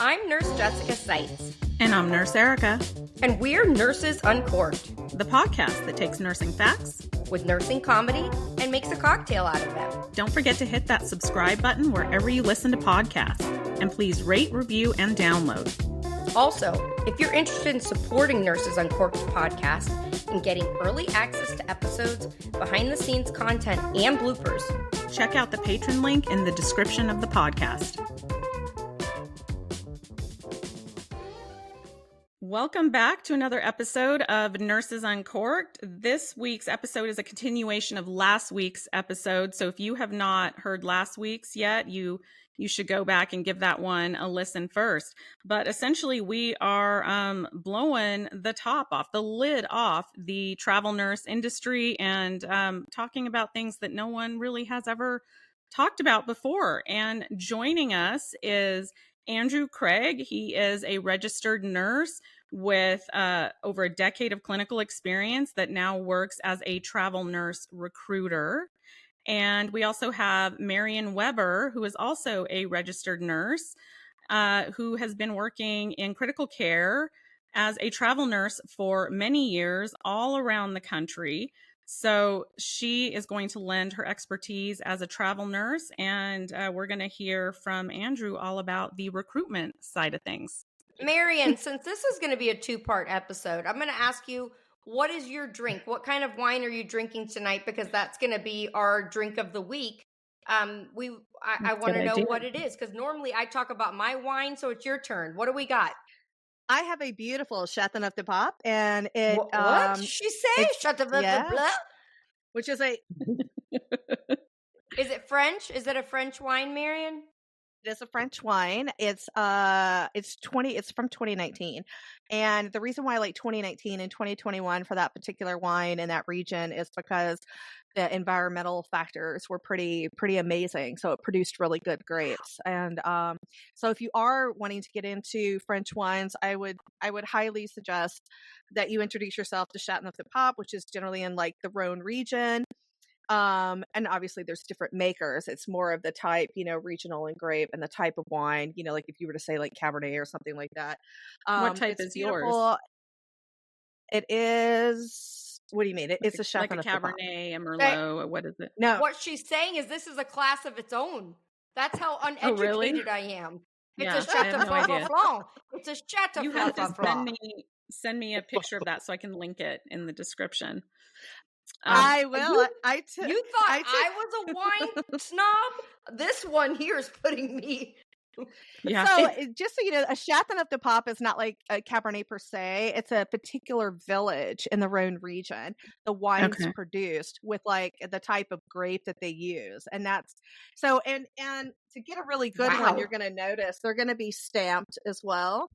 I'm Nurse Jessica Seitz. And I'm Nurse Erica. And we're Nurses Uncorked, the podcast that takes nursing facts with nursing comedy and makes a cocktail out of them. Don't forget to hit that subscribe button wherever you listen to podcasts. And please rate, review, and download. Also, if you're interested in supporting Nurses Uncorked podcast and getting early access to episodes, behind-the-scenes content, and bloopers, check out the Patreon link in the description of the podcast. Welcome back to another episode of Nurses Uncorked. This week's episode is a continuation of last week's episode. So if you have not heard last week's yet, you should go back and give that one a listen first. But essentially, we are blowing the top off, the lid off the travel nurse industry and talking about things that no one really has ever talked about before. And joining us is Andrew Craig. He is a registered nurse with over a decade of clinical experience that now works as a travel nurse recruiter. And we also have Marian Weber, who is also a registered nurse, who has been working in critical care as a travel nurse for many years all around the country. So she is going to lend her expertise as a travel nurse, and we're going to hear from Andrew all about the recruitment side of things. Marian, since this is going to be a two-part episode, I'm going to ask you, what is your drink? What kind of wine are you drinking tonight? Because that's going to be our drink of the week. I want to know what it is, because normally I talk about my wine, so it's your turn. What do we got? I have a beautiful Chateauneuf de Pape, and it what did she say? Chateauneuf de Pape, which is a. Is it French? Is it a French wine, Marian? It is a French wine. It's from 2019. And the reason why I like 2019 and 2021 for that particular wine in that region is because the environmental factors were pretty amazing. So it produced really good grapes. And so if you are wanting to get into French wines, I would highly suggest that you introduce yourself to Chateauneuf de Pape, which is generally in like the Rhone region. And obviously there's different makers. It's more of the type, regional and grape and the type of wine, like if you were to say like Cabernet or something like that. What type is beautiful. Yours? It is, what do you mean? It's a Chateauneuf like a Cabernet, a Merlot, what is it? No. What she's saying is this is a class of its own. That's how uneducated I am. It's a Chateau Blanc. It's a Chateau You have to send me a picture of that so I can link it in the description. I will. You thought I was a wine snob? This one here is putting me. Yeah. So just so you know, a Chateauneuf de Pape is not like a Cabernet per se. It's a particular village in the Rhone region. The wine's produced with like the type of grape that they use, and that's so. And to get a really good one, you're going to notice they're going to be stamped as well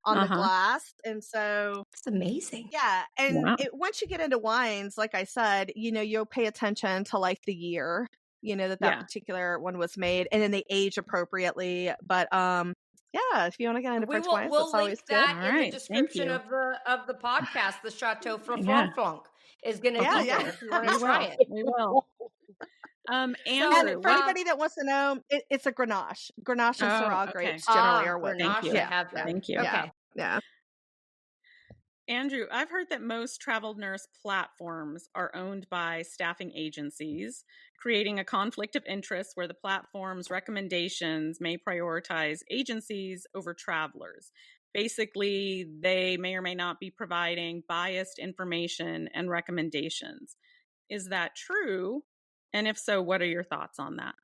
on the glass. And so it's amazing. Yeah. And once you get into wines, like I said, you'll pay attention to like the year, that particular one was made, and then they age appropriately. But if you want to get into French wines, we'll that's always link good. that in the description of the podcast. The Chateau Flanc is going to be there if you want to try it. We will. And for anybody that wants to know, it's a Grenache. Grenache and Syrah grapes generally are what. Thank you. Thank you. Okay. Yeah. Andrew, I've heard that most travel nurse platforms are owned by staffing agencies, creating a conflict of interest where the platform's recommendations may prioritize agencies over travelers. Basically, they may or may not be providing biased information and recommendations. Is that true? And if so, what are your thoughts on that?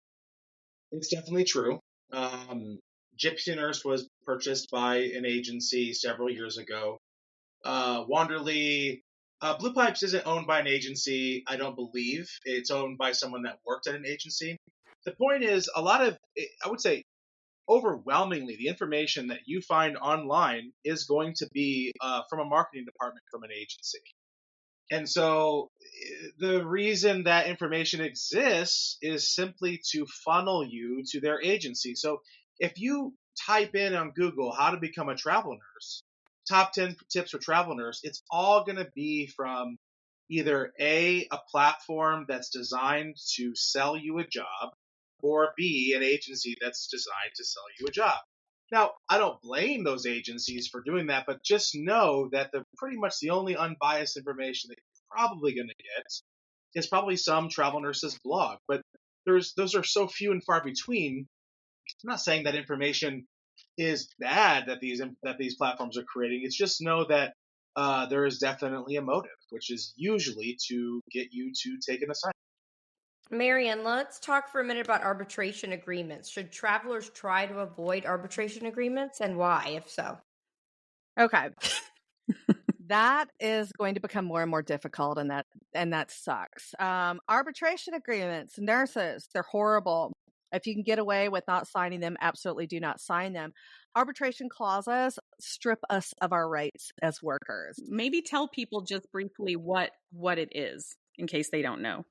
It's definitely true. Gypsy Nurse was purchased by an agency several years ago. Wanderly, Blue Pipes isn't owned by an agency, I don't believe. It's owned by someone that worked at an agency. The point is, I would say, overwhelmingly, the information that you find online is going to be from a marketing department from an agency. And so the reason that information exists is simply to funnel you to their agency. So if you type in on Google how to become a travel nurse, top 10 tips for travel nurse, it's all going to be from either A, a platform that's designed to sell you a job, or B, an agency that's designed to sell you a job. Now, I don't blame those agencies for doing that, but just know that pretty much the only unbiased information that you're probably going to get is probably some travel nurse's blog. But those are so few and far between. I'm not saying that information is bad that these platforms are creating. It's just know that there is definitely a motive, which is usually to get you to take an assignment. Marian, let's talk for a minute about arbitration agreements. Should travelers try to avoid arbitration agreements, and why, if so? Okay. That is going to become more and more difficult, and that sucks. Arbitration agreements, nurses, they're horrible. If you can get away with not signing them, absolutely do not sign them. Arbitration clauses strip us of our rights as workers. Maybe tell people just briefly what it is in case they don't know.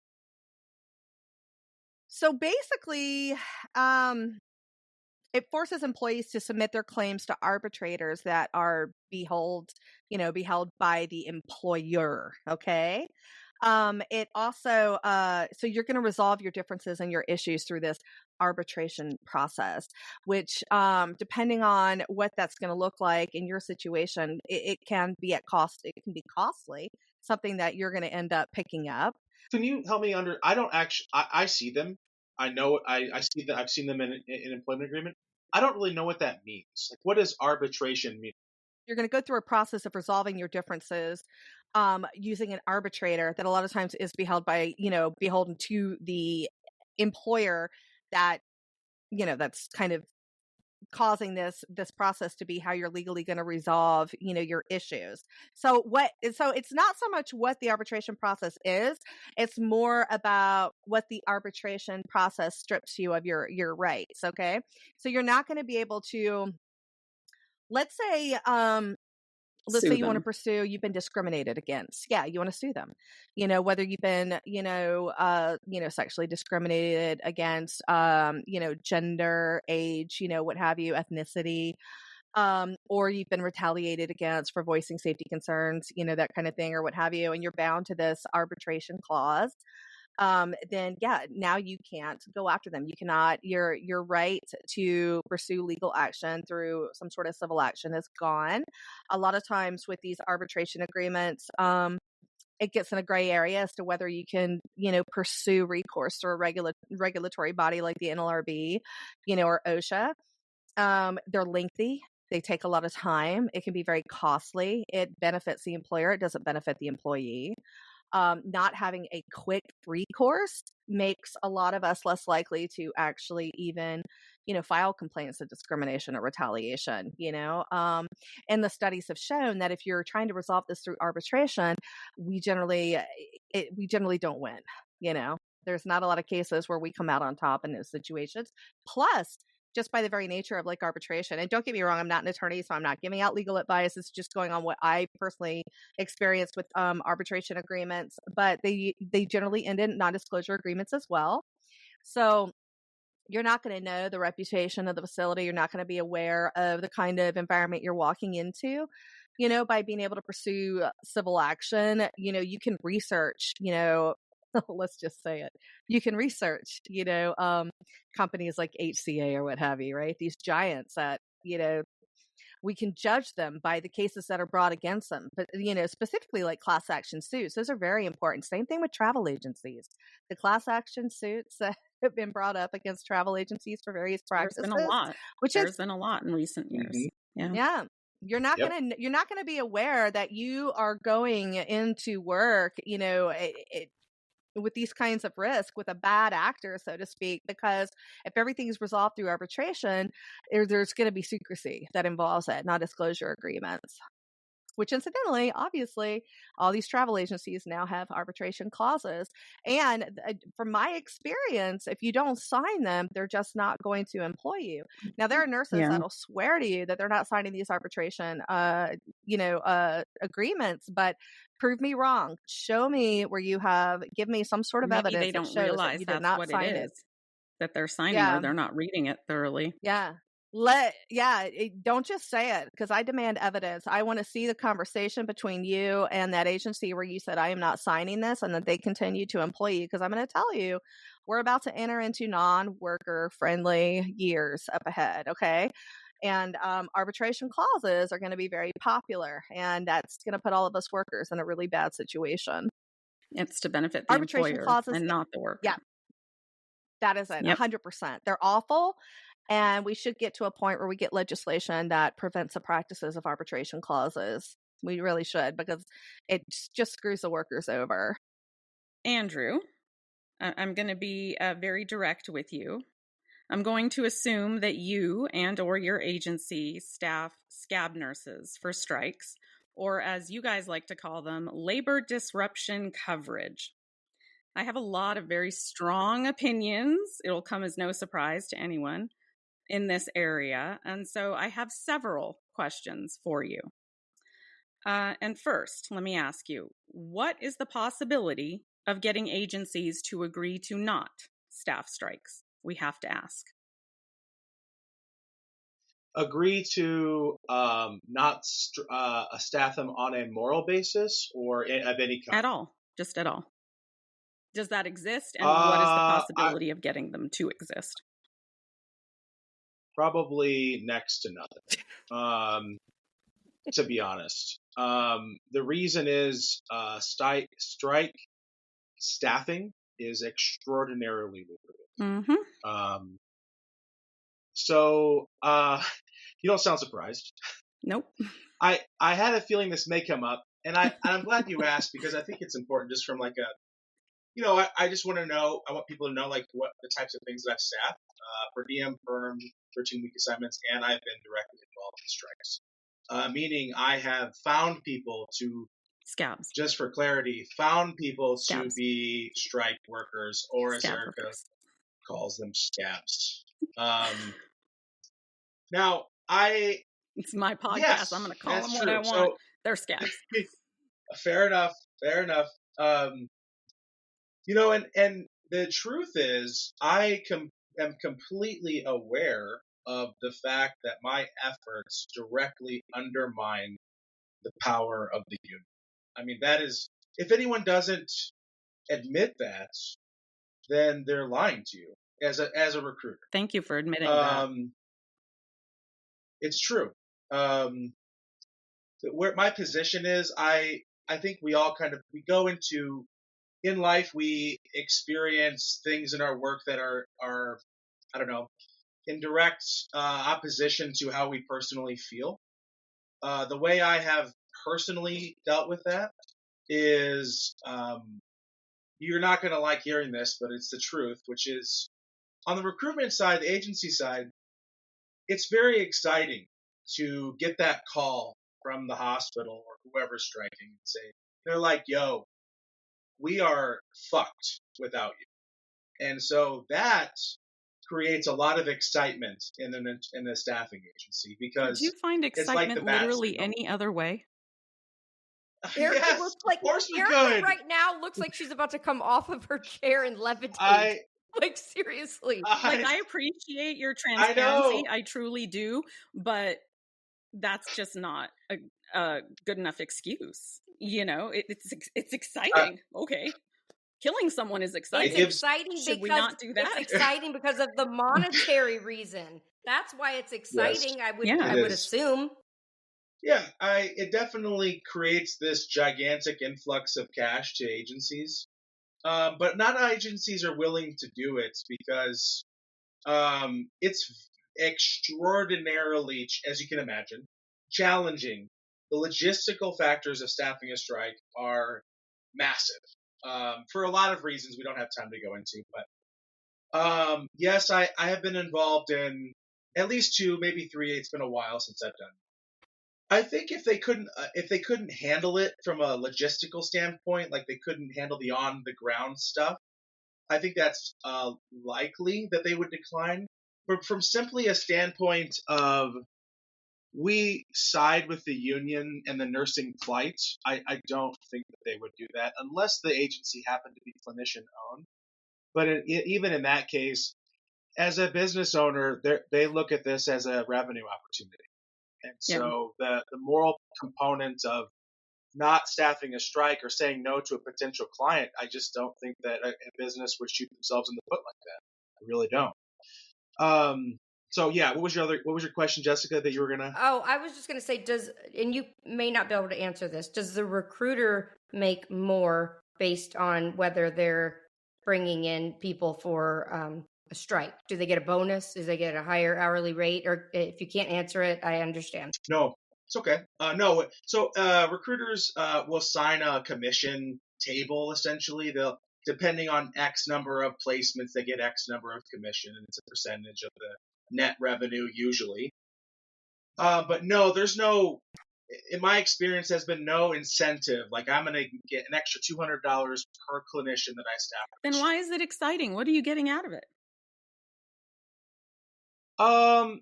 So basically, it forces employees to submit their claims to arbitrators that are beheld by the employer. Okay. It also, so you're going to resolve your differences and your issues through this arbitration process, which, depending on what that's going to look like in your situation, it can be at cost. It can be costly, something that you're going to end up picking up. Can you help me I don't actually, I see them. I know, I see that. I've seen them in an employment agreement. I don't really know what that means. Like, what does arbitration mean? You're going to go through a process of resolving your differences using an arbitrator that a lot of times is beholden to the employer that, that's kind of causing this process to be how you're legally going to resolve, your issues. So it's not so much what the arbitration process is, it's more about what the arbitration process strips you of your rights. Okay. So you're not going to be able to, let's say you want to pursue, you've been discriminated against. Yeah, you want to sue them. Whether you've been, sexually discriminated against, gender, age, what have you, ethnicity, or you've been retaliated against for voicing safety concerns, that kind of thing, or what have you, and you're bound to this arbitration clause. Then now you can't go after them. You cannot, your right to pursue legal action through some sort of civil action is gone. A lot of times with these arbitration agreements, it gets in a gray area as to whether you can, pursue recourse through a regulatory body like the NLRB, or OSHA. They're lengthy. They take a lot of time. It can be very costly. It benefits the employer. It doesn't benefit the employee. Not having a quick recourse makes a lot of us less likely to actually even, file complaints of discrimination or retaliation, and the studies have shown that if you're trying to resolve this through arbitration, we generally don't win, there's not a lot of cases where we come out on top in those situations. Plus, just by the very nature of like arbitration. And don't get me wrong, I'm not an attorney, so I'm not giving out legal advice. It's just going on what I personally experienced with arbitration agreements, but they generally end in non-disclosure agreements as well. So you're not going to know the reputation of the facility. You're not going to be aware of the kind of environment you're walking into, by being able to pursue civil action. You can research, let's just say it. You can research, companies like HCA or what have you, right? These giants that, we can judge them by the cases that are brought against them. But, specifically like class action suits, those are very important. Same thing with travel agencies. The class action suits that have been brought up against travel agencies for various practices. There's been a lot. There's been a lot in recent years. Mm-hmm. Yeah. You're not gonna be aware that you are going into work, with these kinds of risk with a bad actor, so to speak, because if everything's resolved through arbitration, there's going to be secrecy that involves it, not disclosure agreements. Which incidentally, obviously, all these travel agencies now have arbitration clauses. And from my experience, if you don't sign them, they're just not going to employ you. Now, there are nurses that'll swear to you that they're not signing these arbitration, agreements, but prove me wrong. Show me where you have, give me some sort of evidence. They don't realize that that's what it is, that they're signing or they're not reading it thoroughly. Yeah. Don't just say it, because I demand evidence. I want to see the conversation between you and that agency where you said, I am not signing this, and that they continue to employ you, because I'm going to tell you, we're about to enter into non-worker friendly years up ahead. Okay. And arbitration clauses are going to be very popular, and that's going to put all of us workers in a really bad situation. It's to benefit the Arbitration employer clauses, and not the worker. yeah, that is it, Yep. 100%. They're awful, and we should get to a point where we get legislation that prevents the practices of arbitration clauses. We really should, because it just screws the workers over. Andrew, I'm going to be very direct with you. I'm going to assume that you and or your agency staff scab nurses for strikes, or as you guys like to call them, labor disruption coverage. I have a lot of very strong opinions. It'll come as no surprise to anyone in this area. And so I have several questions for you. And first, let me ask you, what is the possibility of getting agencies to agree to not staff strikes? We have to ask. Agree to not staff them on a moral basis or of any kind? At all. Just at all. Does that exist? And what is the possibility of getting them to exist? Probably next to nothing, to be honest. The reason is strike staffing is extraordinarily lucrative. Mm-hmm. So you don't sound surprised. Nope. I had a feeling this may come up, and I'm glad you asked, because I think it's important just from like a, I just want to know, I want people to know like what the types of things that I've staffed, per diem, perm, 13-week assignments, and I've been directly involved in strikes. Meaning I have found people to, scabs. Just for clarity, found people Scabs. to be strike workers, or as Scab Erica workers. calls them, scabs. Now, it's my podcast. Yes, I'm going to call them what true. I want. So, they're scabs. Fair enough. And the truth is, I am completely aware of the fact that my efforts directly undermine the power of the union. I mean, that is, if anyone doesn't admit that, then they're lying to you as a recruiter. Thank you for admitting that. It's true. Where my position is, I think we all we go into, in life, we experience things in our work that are I don't know, in direct opposition to how we personally feel. The way I have personally dealt with that is, you're not going to like hearing this, but it's the truth, which is, on the recruitment side, the agency side, it's very exciting to get that call from the hospital or whoever's striking and say, they're like, yo, we are fucked without you. And so that creates a lot of excitement in the staffing agency, because do you find excitement it's like literally any other way? Erica yes, looks like, of course we Erica could. right now looks like she's about to come off of her chair and levitate. Like, seriously. I appreciate your transparency. I truly do, but that's just not a good enough excuse. It's exciting. Okay. Killing someone is exciting. It's exciting Should because we not do that? It's exciting because of the monetary reason. That's why it's exciting. Yes. I would assume. Yeah, it definitely creates this gigantic influx of cash to agencies. But not all agencies are willing to do it, because it's extraordinarily, as you can imagine, challenging. The logistical factors of staffing a strike are massive, for a lot of reasons we don't have time to go into. But yes, I have been involved in at least 2, maybe 3. It's been a while since I've done. I think if they couldn't handle it from a logistical standpoint, like they couldn't handle the on the ground stuff, I think that's likely that they would decline. But from simply a standpoint of, we side with the union and the nursing plight, I don't think that they would do that unless the agency happened to be clinician owned. But even in that case, as a business owner, they look at this as a revenue opportunity. And so the moral component of not staffing a strike or saying no to a potential client, I just don't think that a business would shoot themselves in the foot like that. I really don't. So yeah, what was your question, Jessica, that you were gonna? Oh, I was just going to say, and you may not be able to answer this, does the recruiter make more based on whether they're bringing in people for a strike? Do they get a bonus? Do they get a higher hourly rate? Or if you can't answer it, I understand. No, it's okay. No, so recruiters will sign a commission table. Essentially, they'll, depending on X number of placements, they get X number of commission, and it's a percentage of the net revenue usually. But no, there's no. In my experience, there's been no incentive. Like, I'm going to get an extra $200 per clinician that I staff. Then why is it exciting? What are you getting out of it? Well,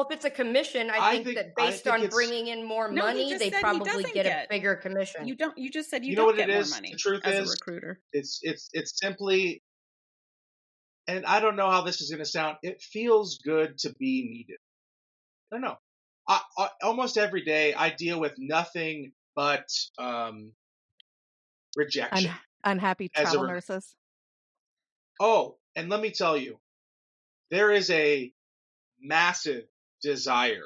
if it's a commission, I think that based on bringing in more money, they probably get a bigger commission. You just said you know don't what get it more is? money. The truth as is, a recruiter. It's simply, and I don't know how this is going to sound. It feels good to be needed. I don't know. I almost every day I deal with nothing but rejection. Unhappy travel nurses. Oh, and let me tell you, there is a massive desire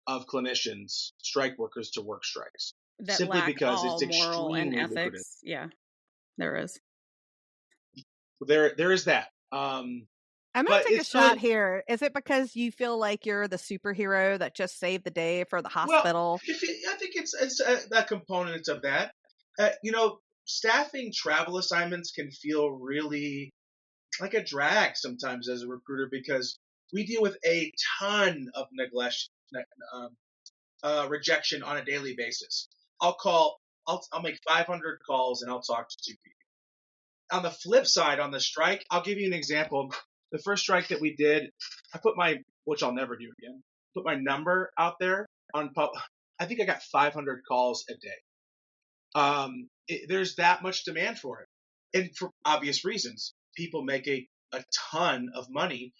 of clinicians, strike workers, to work strikes. That simply lack because all it's moral and extremely ethics. lucrative. Yeah, there is. There is that. I'm going to take a shot here. Is it because you feel like you're the superhero that just saved the day for the hospital? Well, I think it's a component of that. Staffing travel assignments can feel really like a drag sometimes as a recruiter because we deal with a ton of rejection on a daily basis. I'll make 500 calls and I'll talk to 2 people. On the flip side, on the strike, I'll give you an example. The first strike that we did, which I'll never do again, put my number out there on I think I got 500 calls a day. There's that much demand for it. And for obvious reasons, people make a ton of money,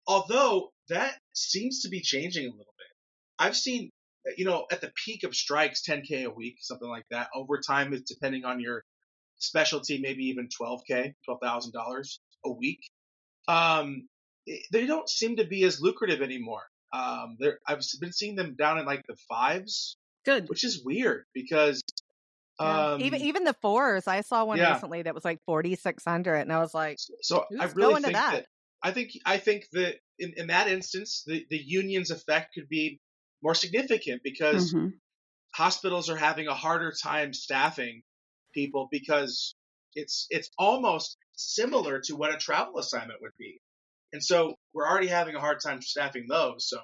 although that seems to be changing a little bit. I've seen, at the peak of strikes, $10K a week, something like that. Over time, it's depending on your specialty, maybe even $12,000 a week. They don't seem to be as lucrative anymore. I've been seeing them down in like the 5s. Good. Which is weird because even the 4s. I saw one recently that was like 4,600, and I was like, so I really think that. I think that in that instance, the union's effect could be more significant because hospitals are having a harder time staffing people because it's almost similar to what a travel assignment would be. And so we're already having a hard time staffing those. So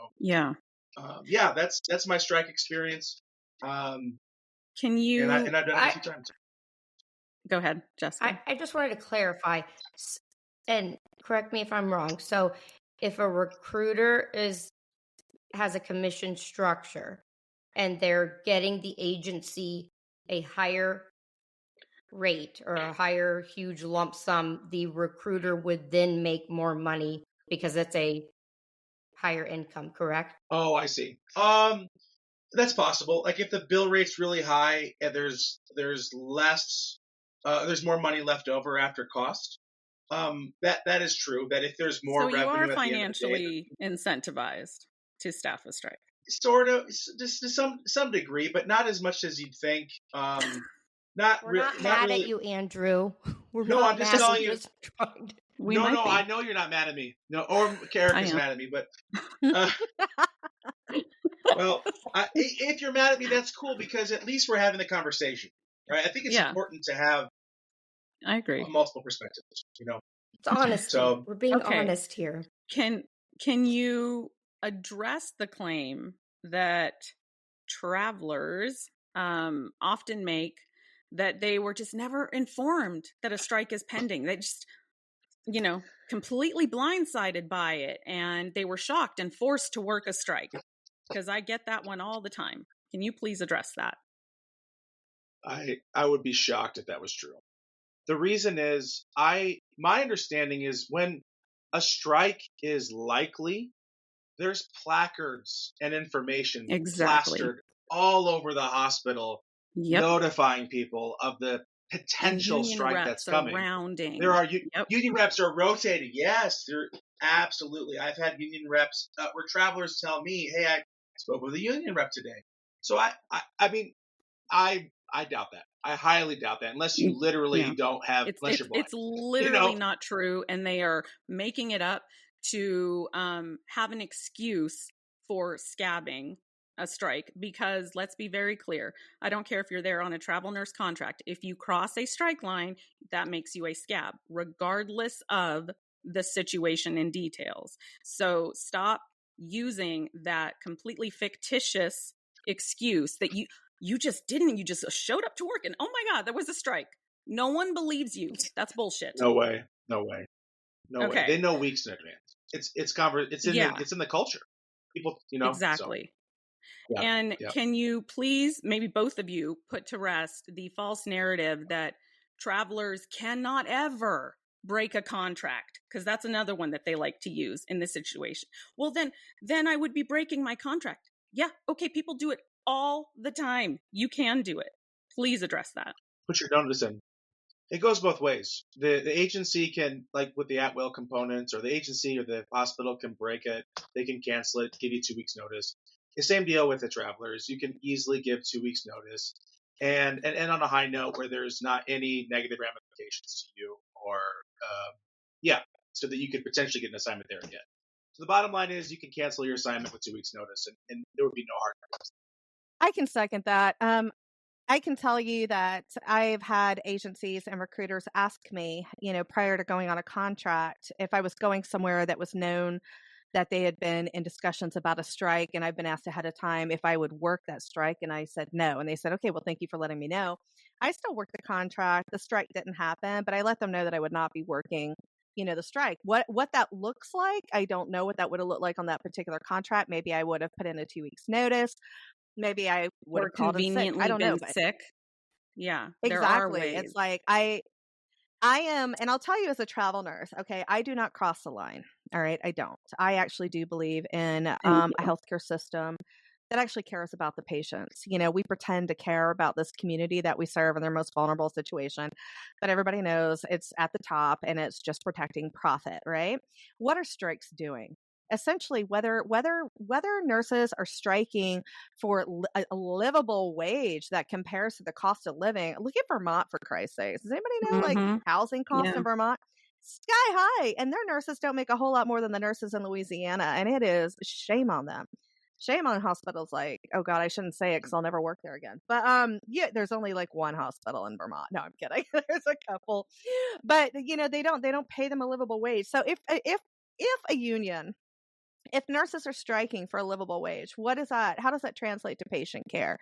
that's my strike experience. Can you? And I've done it a few times. Go ahead, Jessica. I just wanted to clarify, and correct me if I'm wrong. So, if a recruiter has a commission structure, and they're getting the agency a higher rate or a higher huge lump sum, the recruiter would then make more money because it's a higher income, correct? Oh, I see. That's possible. Like if the bill rate's really high and there's less, there's more money left over after cost. That is true. That if there's more revenue, so you are at financially incentivized to staff a strike. Sort of, just to some degree, but not as much as you'd think. We're not mad at you, Andrew. I'm just telling you. No, I know you're not mad at me. No, or Eric is mad at me, but. Well, if you're mad at me, that's cool because at least we're having the conversation, right? I think it's important to have. I agree. Multiple perspectives, It's honesty. So we're being honest here. Can you address the claim that travelers often make that they were just never informed that a strike is pending? They just, completely blindsided by it, and they were shocked and forced to work a strike. Because I get that one all the time. Can you please address that? I would be shocked if that was true. The reason is my understanding is when a strike is likely, there's placards and information plastered all over the hosptal, notifying people of the potential strike that's coming. Surrounding. There are union reps are rotating. Yes, Absolutely. I've had union reps where travelers tell me, "Hey, I spoke with a union rep today." So I mean, I doubt that. I highly doubt that, unless you literally Yeah. don't have, unless you're blind. It's literally not true, and they are making it up to have an excuse for scabbing a strike, because let's be very clear, I don't care if you're there on a travel nurse contract. If you cross a strike line, that makes you a scab, regardless of the situation and details. So stop using that completely fictitious excuse that you just didn't, you just showed up to work and oh my God, there was a strike. No one believes you. That's bullshit. No way. Okay. They know weeks in advance. It's in the culture. People, Exactly. So, and can you please, maybe both of you, put to rest the false narrative that travelers cannot ever break a contract? Because that's another one that they like to use in this situation. Well, then I would be breaking my contract. Yeah, okay, people do it all the time. You can do it. Please address that. Put your notice in. It goes both ways. The agency can, like with the at-will components, or the agency or the hospital can break it. They can cancel it, give you 2 weeks notice. The same deal with the travelers. You can easily give 2 weeks notice and on a high note where there's not any negative ramifications to you, or so that you could potentially get an assignment there again. So the bottom line is you can cancel your assignment with 2 weeks notice, and there would be no hard feelings. I can second that. I can tell you that I've had agencies and recruiters ask me, prior to going on a contract, if I was going somewhere that was known that they had been in discussions about a strike, and I've been asked ahead of time if I would work that strike, and I said no. And they said, okay, well, thank you for letting me know. I still worked the contract. The strike didn't happen, but I let them know that I would not be working, the strike. What that looks like, I don't know what that would have looked like on that particular contract. Maybe I would have put in a 2 weeks notice. Maybe I would have called in sick. I don't know. But sick. Yeah, exactly. There are ways. It's like I am, and I'll tell you as a travel nurse, okay, I do not cross the line. All right, I don't. I actually do believe in a healthcare system that actually cares about the patients. We pretend to care about this community that we serve in their most vulnerable situation, but everybody knows it's at the top and it's just protecting profit, right? What are strikes doing? Essentially, whether nurses are striking for a livable wage that compares to the cost of living. Look at Vermont, for Christ's sakes. Does anybody know housing costs in Vermont? Sky high, and their nurses don't make a whole lot more than the nurses in Louisiana, and it is shame on them. Shame on hospitals like, oh God, I shouldn't say it because I'll never work there again. But there's only like one hospital in Vermont. No, I'm kidding. There's a couple, but they don't pay them a livable wage. So if a union, if nurses are striking for a livable wage, what is that? How does that translate to patient care?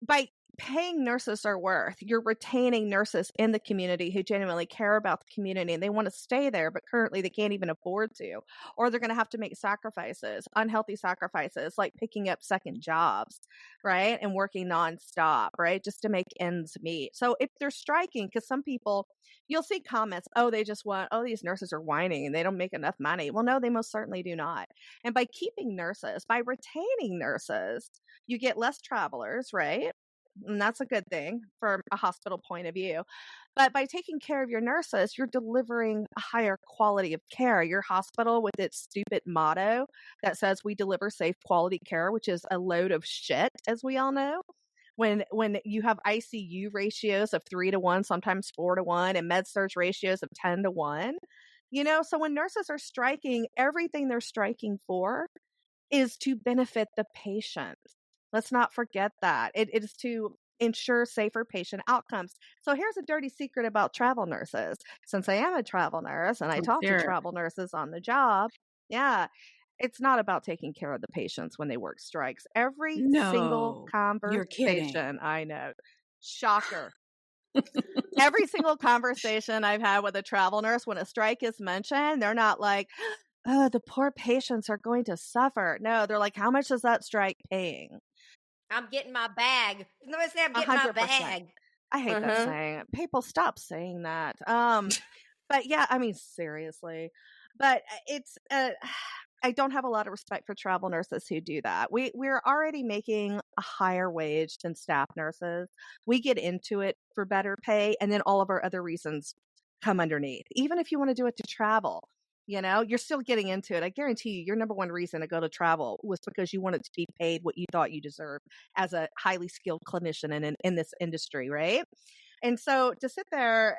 By paying nurses their worth, you're retaining nurses in the community who genuinely care about the community and they want to stay there, but currently they can't even afford to, or they're going to have to make sacrifices, unhealthy sacrifices, like picking up second jobs, right? And working nonstop, right? Just to make ends meet. So if they're striking, because some people, you'll see comments, these nurses are whining and they don't make enough money. Well, no, they most certainly do not. And by keeping nurses, by retaining nurses, you get less travelers, right? And that's a good thing from a hospital point of view. But by taking care of your nurses, you're delivering a higher quality of care. Your hospital, with its stupid motto that says we deliver safe quality care, which is a load of shit, as we all know. When you have ICU ratios of 3-1, sometimes 4-1, and med-surg ratios of 10-1, so when nurses are striking, everything they're striking for is to benefit the patient. Let's not forget that. It is to ensure safer patient outcomes. So here's a dirty secret about travel nurses. Since I am a travel nurse and I talk to travel nurses on the job, it's not about taking care of the patients when they work strikes. Every single conversation, I know, shocker. Every single conversation I've had with a travel nurse, when a strike is mentioned, they're not like, oh, the poor patients are going to suffer. No, they're like, how much is that strike paying? I'm getting my bag. Let me say I'm getting 100%. My bag. I hate that saying. People, stop saying that. But yeah, I mean, seriously. But it's, I don't have a lot of respect for travel nurses who do that. We're already making a higher wage than staff nurses. We get into it for better pay, and then all of our other reasons come underneath. Even if you want to do it to travel, you're still getting into it. I guarantee you, your number one reason to go to travel was because you wanted to be paid what you thought you deserved as a highly skilled clinician in this industry, right? And so to sit there,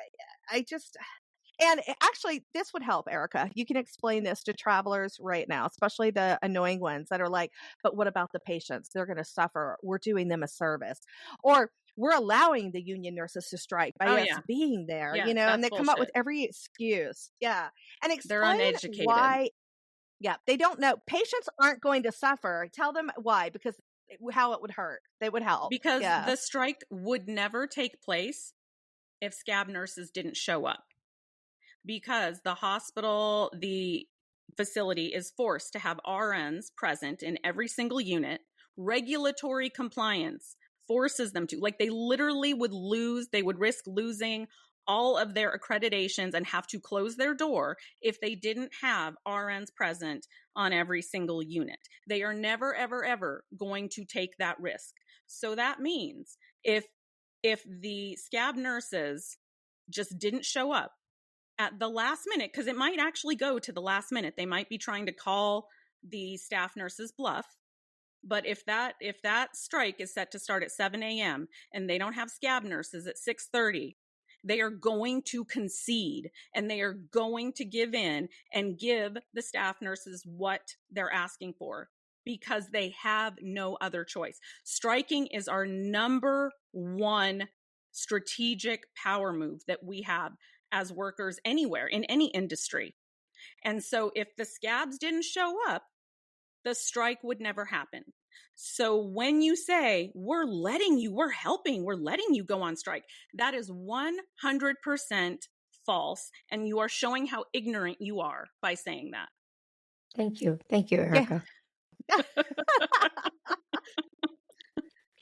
actually, this would help, Erica. You can explain this to travelers right now, especially the annoying ones that are like, but what about the patients? They're going to suffer. We're doing them a service. Or we're allowing the union nurses to strike by us being there, Yeah, and they bullshit. come up with every excuse. Yeah. And They're explain uneducated. why. Yeah, they don't know. Patients aren't going to suffer. Tell them why, because how it would hurt. They would help. Because the strike would never take place if scab nurses didn't show up. Because the hospital, the facility is forced to have RNs present in every single unit. Regulatory compliance forces them to. Like, they literally would risk losing all of their accreditations and have to close their door if they didn't have RNs present on every single unit. They are never, ever, ever going to take that risk. So that means if the scab nurses just didn't show up at the last minute, because it might actually go to the last minute, they might be trying to call the staff nurses bluff. But if that strike is set to start at 7 a.m. and they don't have scab nurses at 6:30, they are going to concede and they are going to give in and give the staff nurses what they're asking for, because they have no other choice. Striking is our number one strategic power move that we have as workers anywhere in any industry. And so if the scabs didn't show up, the strike would never happen. So when you say, we're letting you go on strike, that is 100% false. And you are showing how ignorant you are by saying that. Thank you, Erica. Yeah.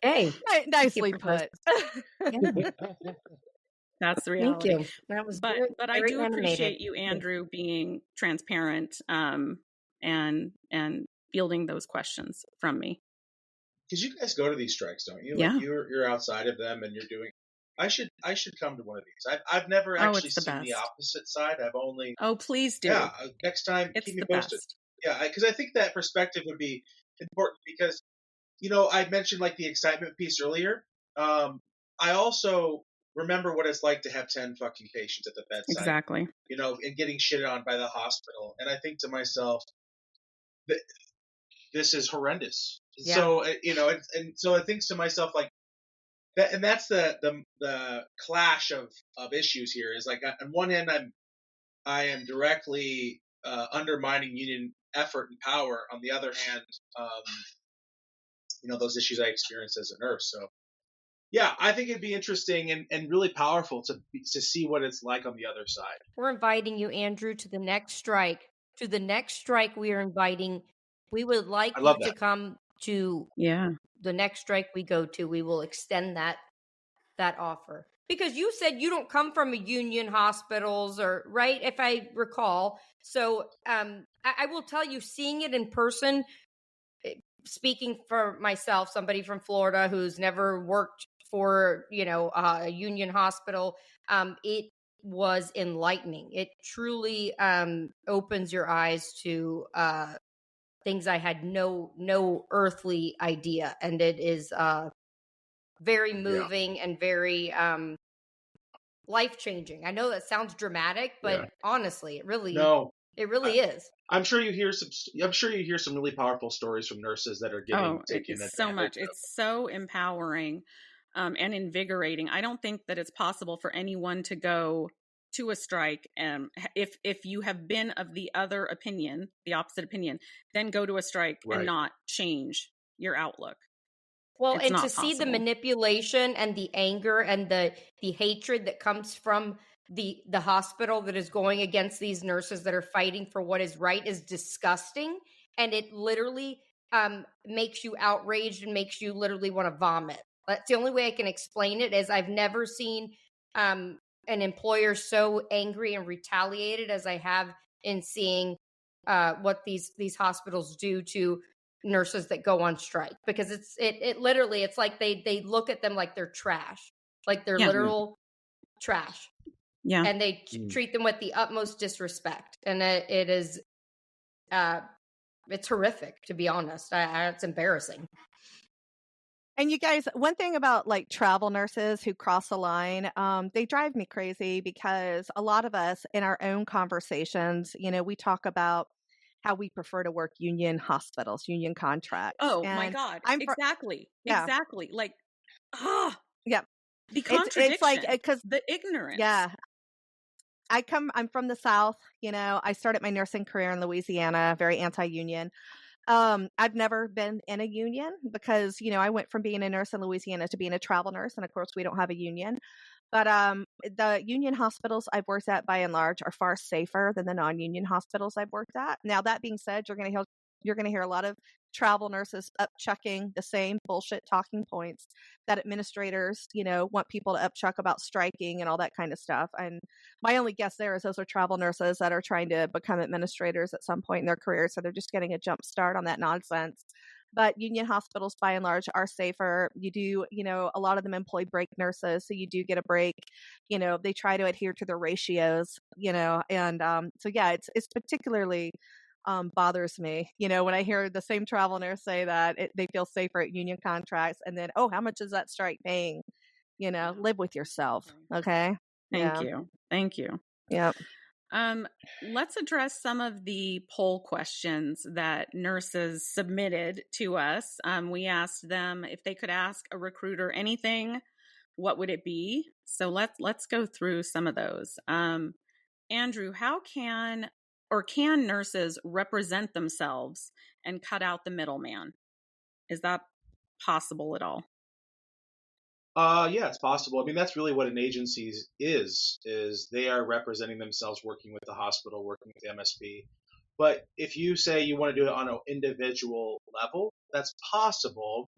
Okay. Nicely put. That's the reality. Thank you. That was but I do appreciate you, Andrew, being transparent and fielding those questions from me. Because you guys go to these strikes, don't you? Yeah. Like you're outside of them and you're doing. I should come to one of these. I've never actually seen the opposite side. I've only. Oh, please do. Yeah. Next time, keep me posted. Best. Yeah, because I think that perspective would be important because, I mentioned like the excitement piece earlier. I also remember what it's like to have 10 fucking patients at the bedside. Exactly. And getting shit on by the hospital. And I think to myself, that this is horrendous. Yeah. So, and so I think to myself, like, that, and that's the clash of issues here is like, on one hand, I am directly undermining union effort and power. On the other hand, those issues I experienced as a nurse. So, yeah, I think it'd be interesting and really powerful to see what it's like on the other side. We're inviting you, Andrew, to the next strike. To the next strike, we are inviting. We would like you to come to the next strike we go to. We will extend that offer. Because you said you don't come from a union hospitals or right, if I recall. So I will tell you, seeing it in person, speaking for myself, somebody from Florida who's never worked for, a union hospital, it was enlightening. It truly opens your eyes to things I had no earthly idea. And it is very moving and very life-changing. I know that sounds dramatic, but honestly, it really is. I'm sure you hear some really powerful stories from nurses that are taking so much. It's so empowering and invigorating. I don't think that it's possible for anyone to go to a strike, if you have been of the opposite opinion, then go to a strike and not change your outlook. Well, and to see the manipulation and the anger and the hatred that comes from the hospital that is going against these nurses that are fighting for what is right is disgusting. And it literally makes you outraged and makes you literally want to vomit. That's the only way I can explain it, is I've never seen an employer so angry and retaliated as I have in seeing what these hospitals do to nurses that go on strike. Because it literally, it's like they look at them like they're trash, like they're literal trash. Yeah. And they treat them with the utmost disrespect. And it is, it's horrific, to be honest. It's embarrassing. And you guys, one thing about like travel nurses who cross the line, they drive me crazy because a lot of us in our own conversations, we talk about how we prefer to work union hospitals, union contracts. Oh and my God. Exactly. Like, yeah. the contradiction, it's like, because the ignorance. Yeah. I'm from the South. I started my nursing career in Louisiana, very anti-union. I've never been in a union because, I went from being a nurse in Louisiana to being a travel nurse. And of course, we don't have a union. But the union hospitals I've worked at, by and large, are far safer than the non-union hospitals I've worked at. Now, that being said, you're going to hear a lot of travel nurses upchucking the same bullshit talking points that administrators, want people to upchuck about striking and all that kind of stuff. And my only guess there is those are travel nurses that are trying to become administrators at some point in their career. So they're just getting a jump start on that nonsense. But union hospitals, by and large, are safer. You do, a lot of them employ break nurses. So you do get a break. They try to adhere to their ratios, and so, yeah, it's particularly bothers me, when I hear the same travel nurse say that they feel safer at union contracts, and then, oh, how much is that strike paying? Live with yourself. Okay. Thank you. Yep. Let's address some of the poll questions that nurses submitted to us. We asked them if they could ask a recruiter anything, what would it be? So let's go through some of those. Andrew, how can nurses represent themselves and cut out the middleman? Is that possible at all? Yeah, it's possible. I mean, that's really what an agency is they are representing themselves, working with the hospital, working with the MSP. But if you say you want to do it on an individual level, that's possible.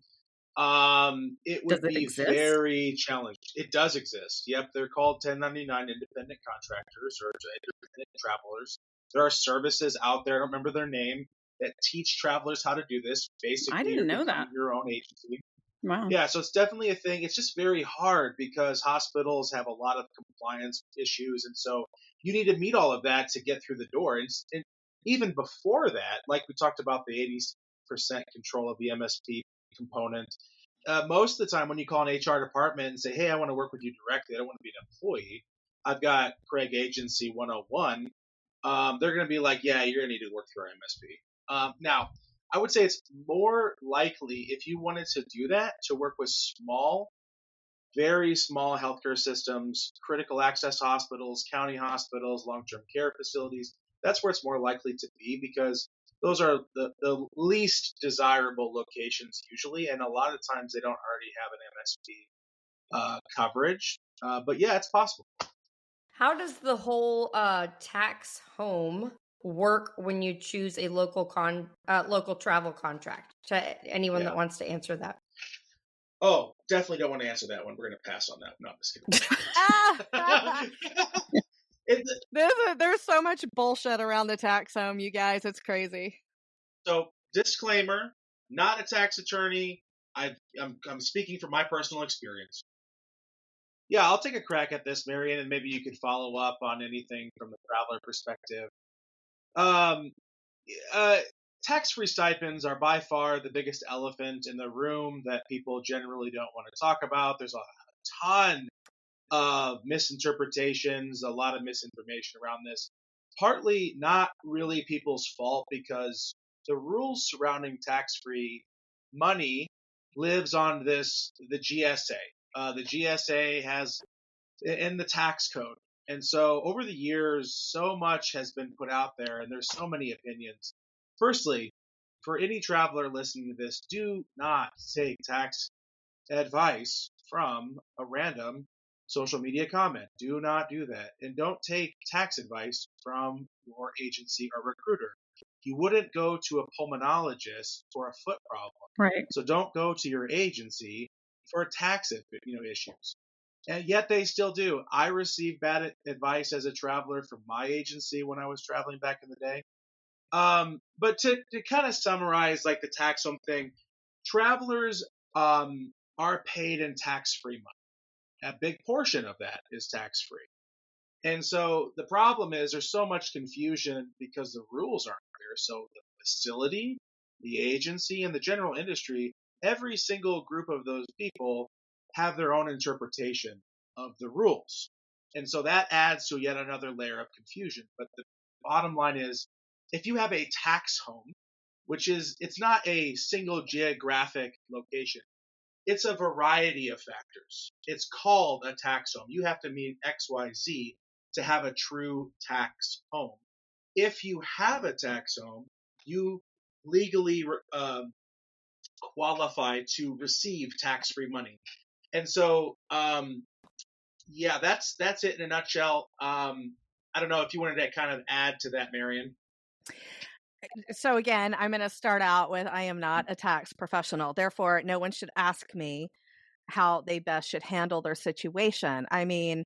It would be very challenged. It does exist. Yep, they're called 1099 independent contractors or independent travelers. There are services out there, I don't remember their name, that teach travelers how to do this. Basically, I didn't know that. Your own agency. Wow. Yeah, so it's definitely a thing. It's just very hard because hospitals have a lot of compliance issues, and so you need to meet all of that to get through the door. And even before that, like we talked about the 80% control of the MSP component, most of the time when you call an HR department and say, hey, I want to work with you directly, I don't want to be an employee, I've got Craig Agency 101, they're going to be like, yeah, you're going to need to work through our MSP. Now, I would say it's more likely if you wanted to do that to work with small, very small healthcare systems, critical access hospitals, county hospitals, long-term care facilities. That's where it's more likely to be because those are the least desirable locations usually, and a lot of times they don't already have an MSP coverage. But yeah, it's possible. How does the whole tax home work when you choose a local travel contract? To anyone that wants to answer that. Oh, definitely don't want to answer that one. We're going to pass on that. No, I'm just kidding. There's so much bullshit around the tax home, you guys. It's crazy. So, disclaimer, not a tax attorney. I'm speaking from my personal experience. Yeah, I'll take a crack at this, Marian, and maybe you could follow up on anything from the traveler perspective. Tax-free stipends are by far the biggest elephant in the room that people generally don't want to talk about. There's a ton of misinterpretations, a lot of misinformation around this. Partly not really people's fault because the rules surrounding tax-free money lives on the GSA. The GSA has in the tax code. And so over the years, so much has been put out there and there's so many opinions. Firstly, for any traveler listening to this, do not take tax advice from a random social media comment. Do not do that. And don't take tax advice from your agency or recruiter. You wouldn't go to a pulmonologist for a foot problem. Right. So don't go to your agency for tax issues. And yet they still do. I received bad advice as a traveler from my agency when I was traveling back in the day. But to kind of summarize like the tax home thing, travelers are paid in tax-free money. A big portion of that is tax-free. And so the problem is there's so much confusion because the rules aren't clear. So the facility, the agency, and the general industry, every single group of those people have their own interpretation of the rules. And so that adds to yet another layer of confusion. But the bottom line is, if you have a tax home, it's not a single geographic location. It's a variety of factors. It's called a tax home. You have to meet XYZ to have a true tax home. If you have a tax home, you legally qualify to receive tax-free money. And so, yeah, that's it in a nutshell. I don't know if you wanted to kind of add to that, Marian. So again, I'm going to start out with, I am not a tax professional. Therefore, no one should ask me how they best should handle their situation. I mean,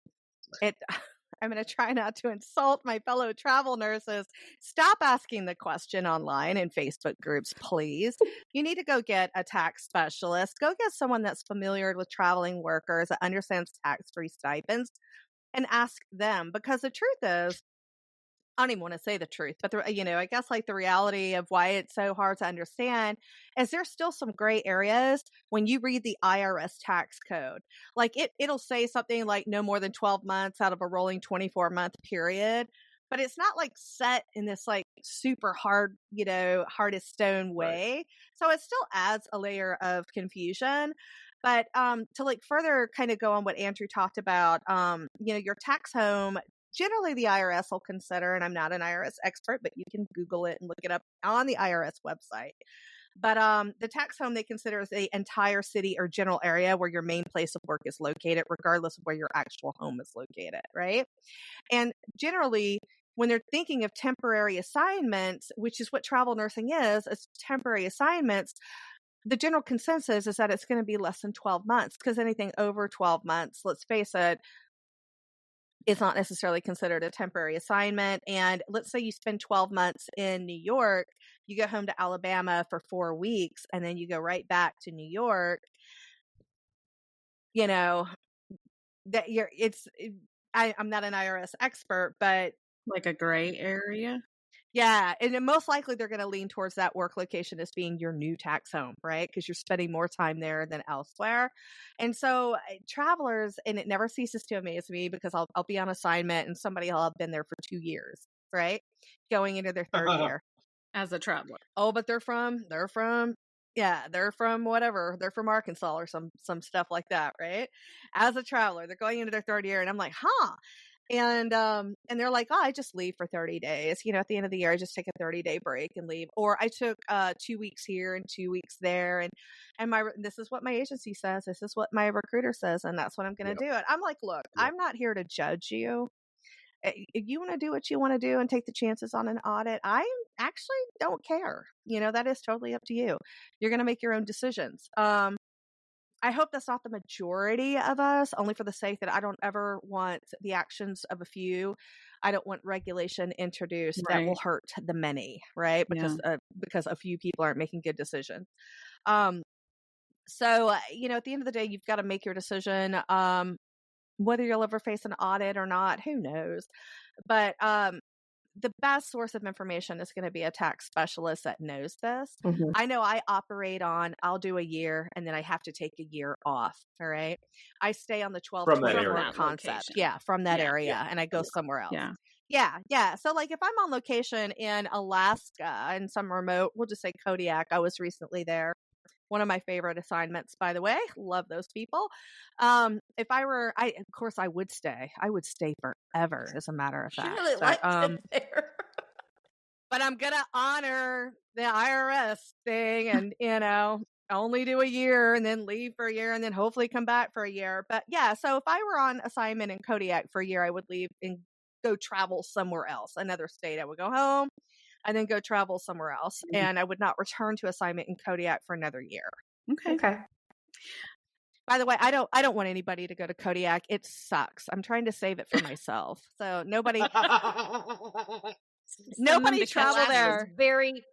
I'm going to try not to insult my fellow travel nurses. Stop asking the question online in Facebook groups, please. You need to go get a tax specialist. Go get someone that's familiar with traveling workers, that understands tax-free stipends, and ask them. Because the truth is, I don't even want to say the truth, but I guess like the reality of why it's so hard to understand is there's still some gray areas when you read the IRS tax code. Like it'll say something like no more than 12 months out of a rolling 24-month period, but it's not like set in this like super hard, hard as stone way. Right. So it still adds a layer of confusion. But to like further kind of go on what Andrew talked about, your tax home, generally the IRS will consider, and I'm not an IRS expert, but you can Google it and look it up on the IRS website. But the tax home they consider is the entire city or general area where your main place of work is located, regardless of where your actual home is located, right? And generally, when they're thinking of temporary assignments, which is what travel nursing is temporary assignments, the general consensus is that it's going to be less than 12 months, because anything over 12 months, let's face it, it's not necessarily considered a temporary assignment. And let's say you spend 12 months in New York, you go home to Alabama for 4 weeks, and then you go right back to New York. I'm not an IRS expert, but like a gray area. Yeah. And then most likely they're going to lean towards that work location as being your new tax home, right? Because you're spending more time there than elsewhere. And so travelers, and it never ceases to amaze me because I'll be on assignment and somebody will have been there for 2 years, right? Going into their third year. As a traveler. Oh, but they're from whatever. They're from Arkansas or some stuff like that, right? As a traveler, they're going into their third year and I'm like, And they're like, I just leave for 30 days. At the end of the year, I just take a 30-day break and leave. Or I took 2 weeks here and 2 weeks there. And this is what my agency says. This is what my recruiter says. And that's what I'm going to do. And I'm like, look, I'm not here to judge you. If you want to do what you want to do and take the chances on an audit, I actually don't care. That is totally up to you. You're going to make your own decisions. I hope that's not the majority of us, only for the sake that I don't ever want the actions of a few. I don't want regulation introduced that will hurt the many, right? Because a few people aren't making good decisions. So, at the end of the day, you've got to make your decision. Whether you'll ever face an audit or not, who knows? But the best source of information is going to be a tax specialist that knows this. Mm-hmm. I know I operate on, I'll do a year and then I have to take a year off. All right. I stay on the 12-24 concept. Yeah. From that area. And I go somewhere else. Yeah. So like if I'm on location in Alaska and some remote, we'll just say Kodiak. I was recently there. One of my favorite assignments, by the way. Love those people. If I were, of course, I would stay. I would stay forever, as a matter of fact. She really liked it there. But I'm going to honor the IRS thing and, only do a year and then leave for a year and then hopefully come back for a year. But yeah, so if I were on assignment in Kodiak for a year, I would leave and go travel somewhere else, another state. I would go home and then go travel somewhere else. Mm-hmm. And I would not return to assignment in Kodiak for another year. Okay. By the way, I don't want anybody to go to Kodiak. It sucks. I'm trying to save it for myself. So nobody travel there. Very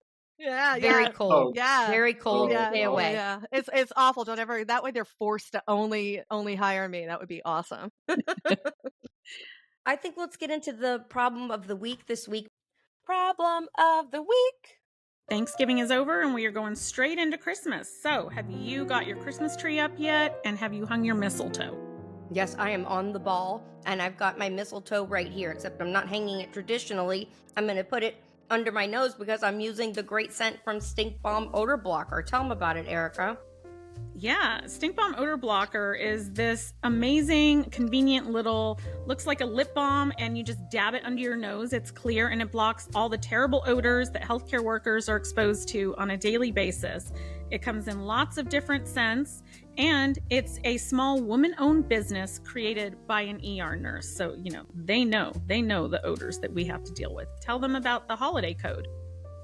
cold. Oh. Yeah. Very cold. Yeah. Stay away. Yeah. It's awful. Don't ever, that way they're forced to only hire me. That would be awesome. I think let's get into the problem of the week this week. Problem of the week. Thanksgiving is over and we are going straight into Christmas. So, have you got your Christmas tree up yet? And have you hung your mistletoe? Yes, I am on the ball, and I've got my mistletoe right here, except I'm not hanging it traditionally. I'm going to put it under my nose because I'm using the great scent from Stink Bomb Odor Blocker. Tell them about it, Erica. Yeah, Stink Bomb Odor Blocker is this amazing, convenient little, looks like a lip balm, and you just dab it under your nose. It's clear and it blocks all the terrible odors that healthcare workers are exposed to on a daily basis. It comes in lots of different scents, and it's a small woman-owned business created by an ER nurse. So, they know the odors that we have to deal with. Tell them about the holiday code.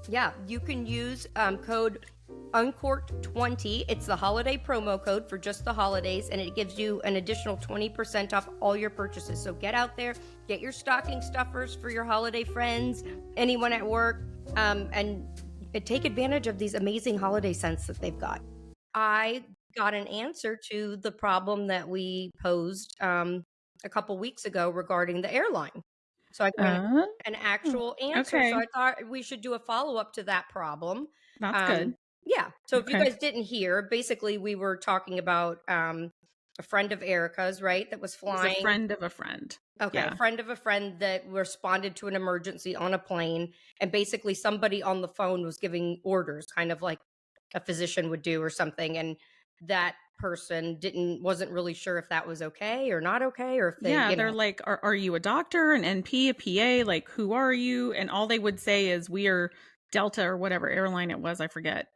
Yeah, you can use code Uncorked20. It's the holiday promo code for just the holidays, and it gives you an additional 20% off all your purchases. So get out there, get your stocking stuffers for your holiday friends, anyone at work, and take advantage of these amazing holiday scents that they've got. I got an answer to the problem that we posed a couple weeks ago regarding the airline. So I got an actual answer. Okay. So I thought we should do a follow-up to that problem. That's good. Yeah. So if you Okay. guys didn't hear, basically we were talking about a friend of Erica's, right, that was It was flying. a friend of a friend. Okay, Yeah. a friend of a friend that responded to an emergency on a plane, and basically somebody on the phone was giving orders, kind of like a physician would do or something, and that person wasn't really sure if that was okay or not okay, or if they, They're like, are you a doctor, an NP, a PA? Like, who are you? And all they would say is, we are Delta or whatever airline it was, I forget.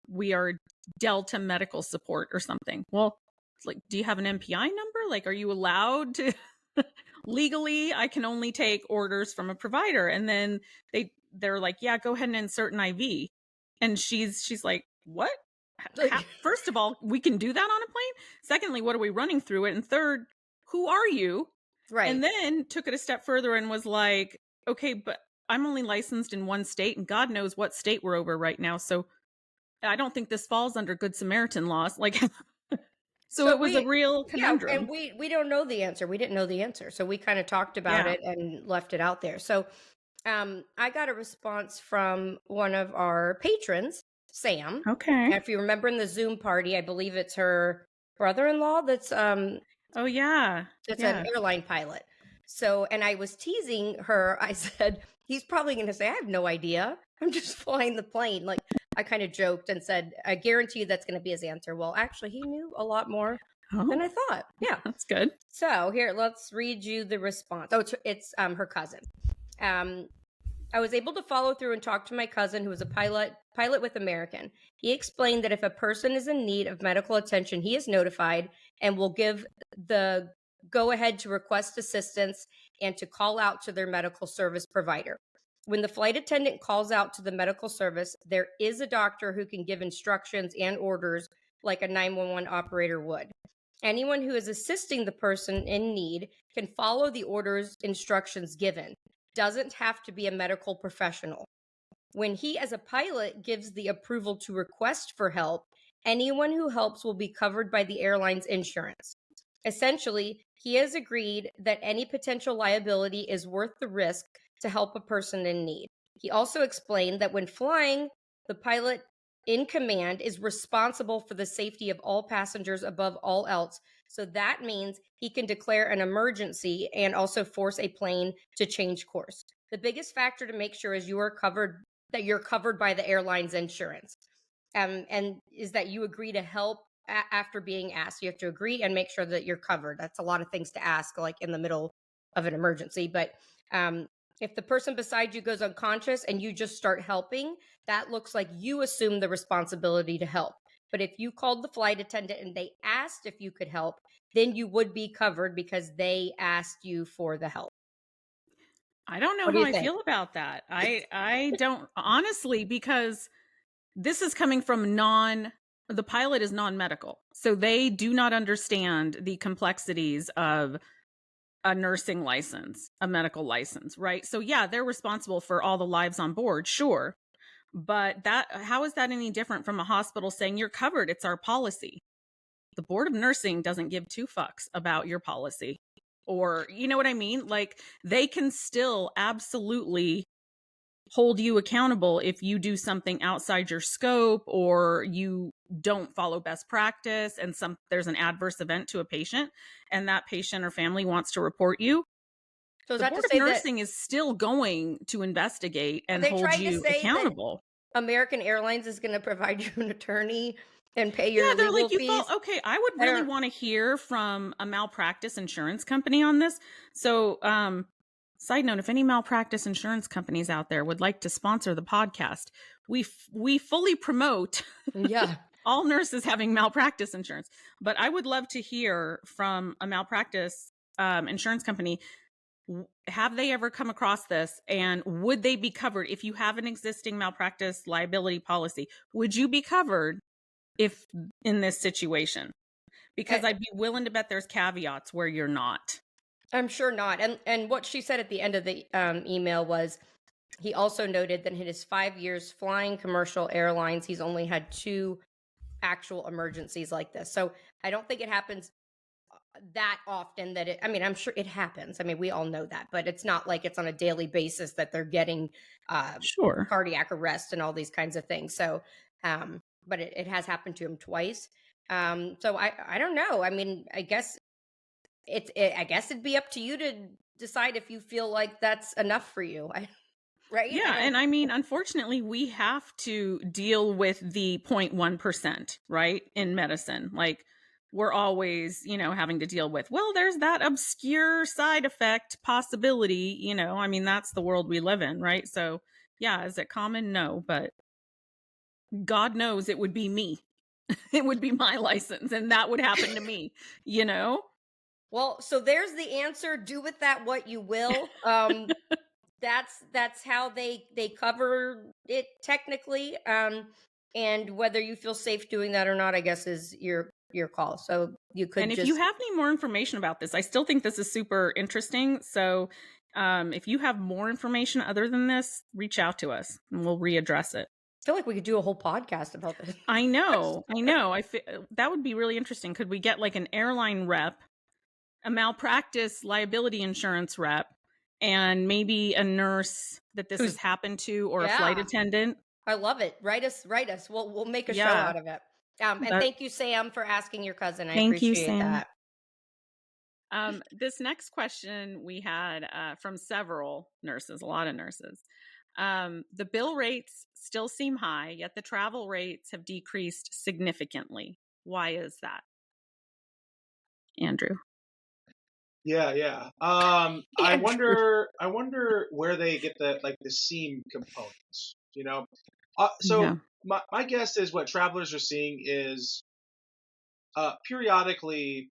We are Delta Medical Support or something. Well, it's like, do you have an MPI number? Like, are you allowed to? Legally, I can only take orders from a provider. And then they're like, yeah, go ahead and insert an IV. And she's like, what? First of all, we can do that on a plane. Secondly, what are we running through it? And third, who are you? right. And then took it a step further and was like, okay, but I'm only licensed in one state, and God knows what state we're over right now. So I don't think this falls under Good Samaritan laws. Like, so it was a real conundrum. Yeah, and we don't know the answer. We didn't know the answer. So we kind of talked about it and left it out there. So I got a response from one of our patrons, Sam. Okay. And if you remember in the Zoom party, I believe it's her brother-in-law that's oh yeah, that's an airline pilot. So, and I was teasing her. I said, he's probably going to say, I have no idea. I'm just flying the plane. Like, I kind of joked and said, I guarantee you that's going to be his answer. Well, actually, he knew a lot more than I thought. Yeah. That's good. So here, let's read you the response. Oh, it's her cousin. I was able to follow through and talk to my cousin, who was a pilot with American. He explained that if a person is in need of medical attention, he is notified and will give the go ahead to request assistance and to call out to their medical service provider. When the flight attendant calls out to the medical service, there is a doctor who can give instructions and orders like a 911 operator would. Anyone who is assisting the person in need can follow the orders instructions given. Doesn't have to be a medical professional. When he, as a pilot, gives the approval to request for help, anyone who helps will be covered by the airline's insurance. Essentially, he has agreed that any potential liability is worth the risk to help a person in need. He also explained that when flying, the pilot in command is responsible for the safety of all passengers above all else. So that means he can declare an emergency and also force a plane to change course. The biggest factor to make sure is you're covered by the airline's insurance. And is that you agree to help after being asked. You have to agree and make sure that you're covered. That's a lot of things to ask, like in the middle of an emergency. But if the person beside you goes unconscious and you just start helping, that looks like you assume the responsibility to help. But if you called the flight attendant and they asked if you could help, then you would be covered because they asked you for the help. I don't know how I feel about that. I don't, honestly, because this is coming from the pilot is non-medical. So they do not understand the complexities of a nursing license, a medical license, right? So yeah, they're responsible for all the lives on board, sure. But how is that any different from a hospital saying you're covered? It's our policy. The Board of Nursing doesn't give two fucks about your policy. or you know what I mean? Like they can still absolutely hold you accountable if you do something outside your scope or you don't follow best practice and there's an adverse event to a patient and that patient or family wants to report you. So is The that to Board of say that Nursing is still going to investigate are and they hold trying to you say that accountable. American Airlines is going to provide you an attorney and pay Yeah, your they're legal like, you fees? fall. Okay, I would I really don't. want to hear from a malpractice insurance company on this. So, side note, if any malpractice insurance companies out there would like to sponsor the podcast, we fully promote Yeah. all nurses having malpractice insurance. But I would love to hear from a malpractice insurance company. Have they ever come across this, and would they be covered if you have an existing malpractice liability policy? Would you be covered if in this situation? Because I'd be willing to bet there's caveats where you're not. I'm sure not. And what she said at the end of the email was he also noted that in his 5 years flying commercial airlines, he's only had 2 actual emergencies like this. So I don't think it happens that often that it, I mean, I'm sure it happens. I mean, we all know that, but it's not like it's on a daily basis that they're getting Sure. cardiac arrest and all these kinds of things. So, but it has happened to him twice. So I don't know. I mean, I guess I guess it'd be up to you to decide if you feel like that's enough for you. Right? Yeah, and I mean, unfortunately, we have to deal with the 0.1%, right, in medicine. Like, we're always, having to deal with, well, there's that obscure side effect possibility, I mean, that's the world we live in, right? So, yeah, is it common? No, but God knows it would be me. It would be my license, and that would happen to me, Well, so there's the answer. Do with that what you will. That's how they cover it technically. And whether you feel safe doing that or not, I guess, is your call. So you could. And if you have any more information about this, I still think this is super interesting. So if you have more information other than this, reach out to us and we'll readdress it. I feel like we could do a whole podcast about this. I know. That would be really interesting. Could we get like an airline rep, a malpractice liability insurance rep, and maybe a nurse that this has happened to, or a flight attendant? I love it. Write us. We'll make a show out of it. And thank you, Sam, for asking your cousin. I appreciate that. This next question we had from several nurses, a lot of nurses. The bill rates still seem high, yet the travel rates have decreased significantly. Why is that? Andrew. Yeah. I wonder where they get the seam components, My guess is what travelers are seeing is periodically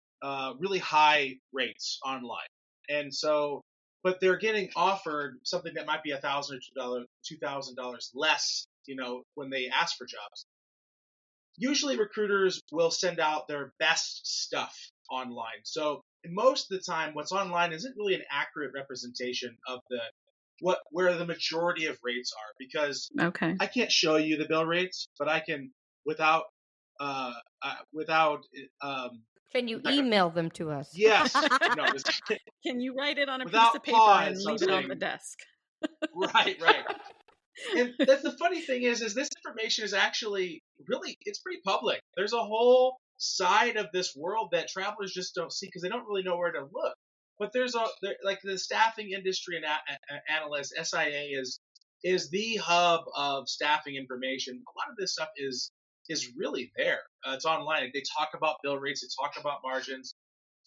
really high rates online. And so, but they're getting offered something that might be $1,000 or $2,000 less, when they ask for jobs. Usually recruiters will send out their best stuff online. So most of the time, what's online isn't really an accurate representation of where the majority of rates are, because I can't show you the bill rates, but I can without can you email them to us? Yes. Can you write it on a piece of paper and leave it on the desk? Right. And that's the funny thing is this information is actually it's pretty public. There's a whole side of this world that travelers just don't see because they don't really know where to look. But there's like the staffing industry and analysts, SIA is the hub of staffing information. A lot of this stuff is really there. It's online. They talk about bill rates. They talk about margins.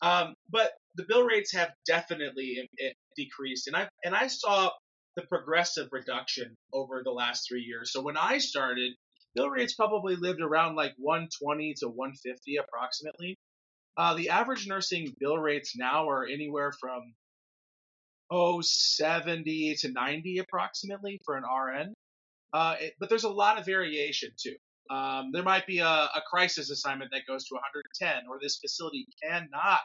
But the bill rates have definitely decreased, and I saw the progressive reduction over the last 3 years. So when I started, bill rates probably lived around like 120 to 150 approximately. The average nursing bill rates now are anywhere from 70 to 90 approximately for an RN. But there's a lot of variation too. There might be a crisis assignment that goes to 110, or this facility cannot,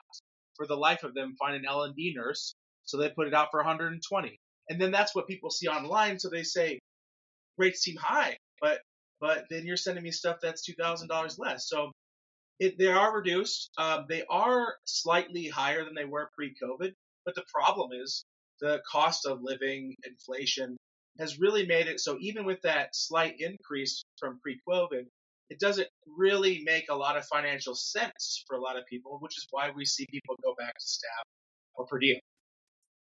for the life of them, find an L&D nurse, so they put it out for 120. And then that's what people see online, so they say rates seem high, but then you're sending me stuff that's $2,000 less. So They are reduced. They are slightly higher than they were pre-COVID, but the problem is the cost of living, inflation has really made it so even with that slight increase from pre-COVID, it doesn't really make a lot of financial sense for a lot of people, which is why we see people go back to staff or per diem.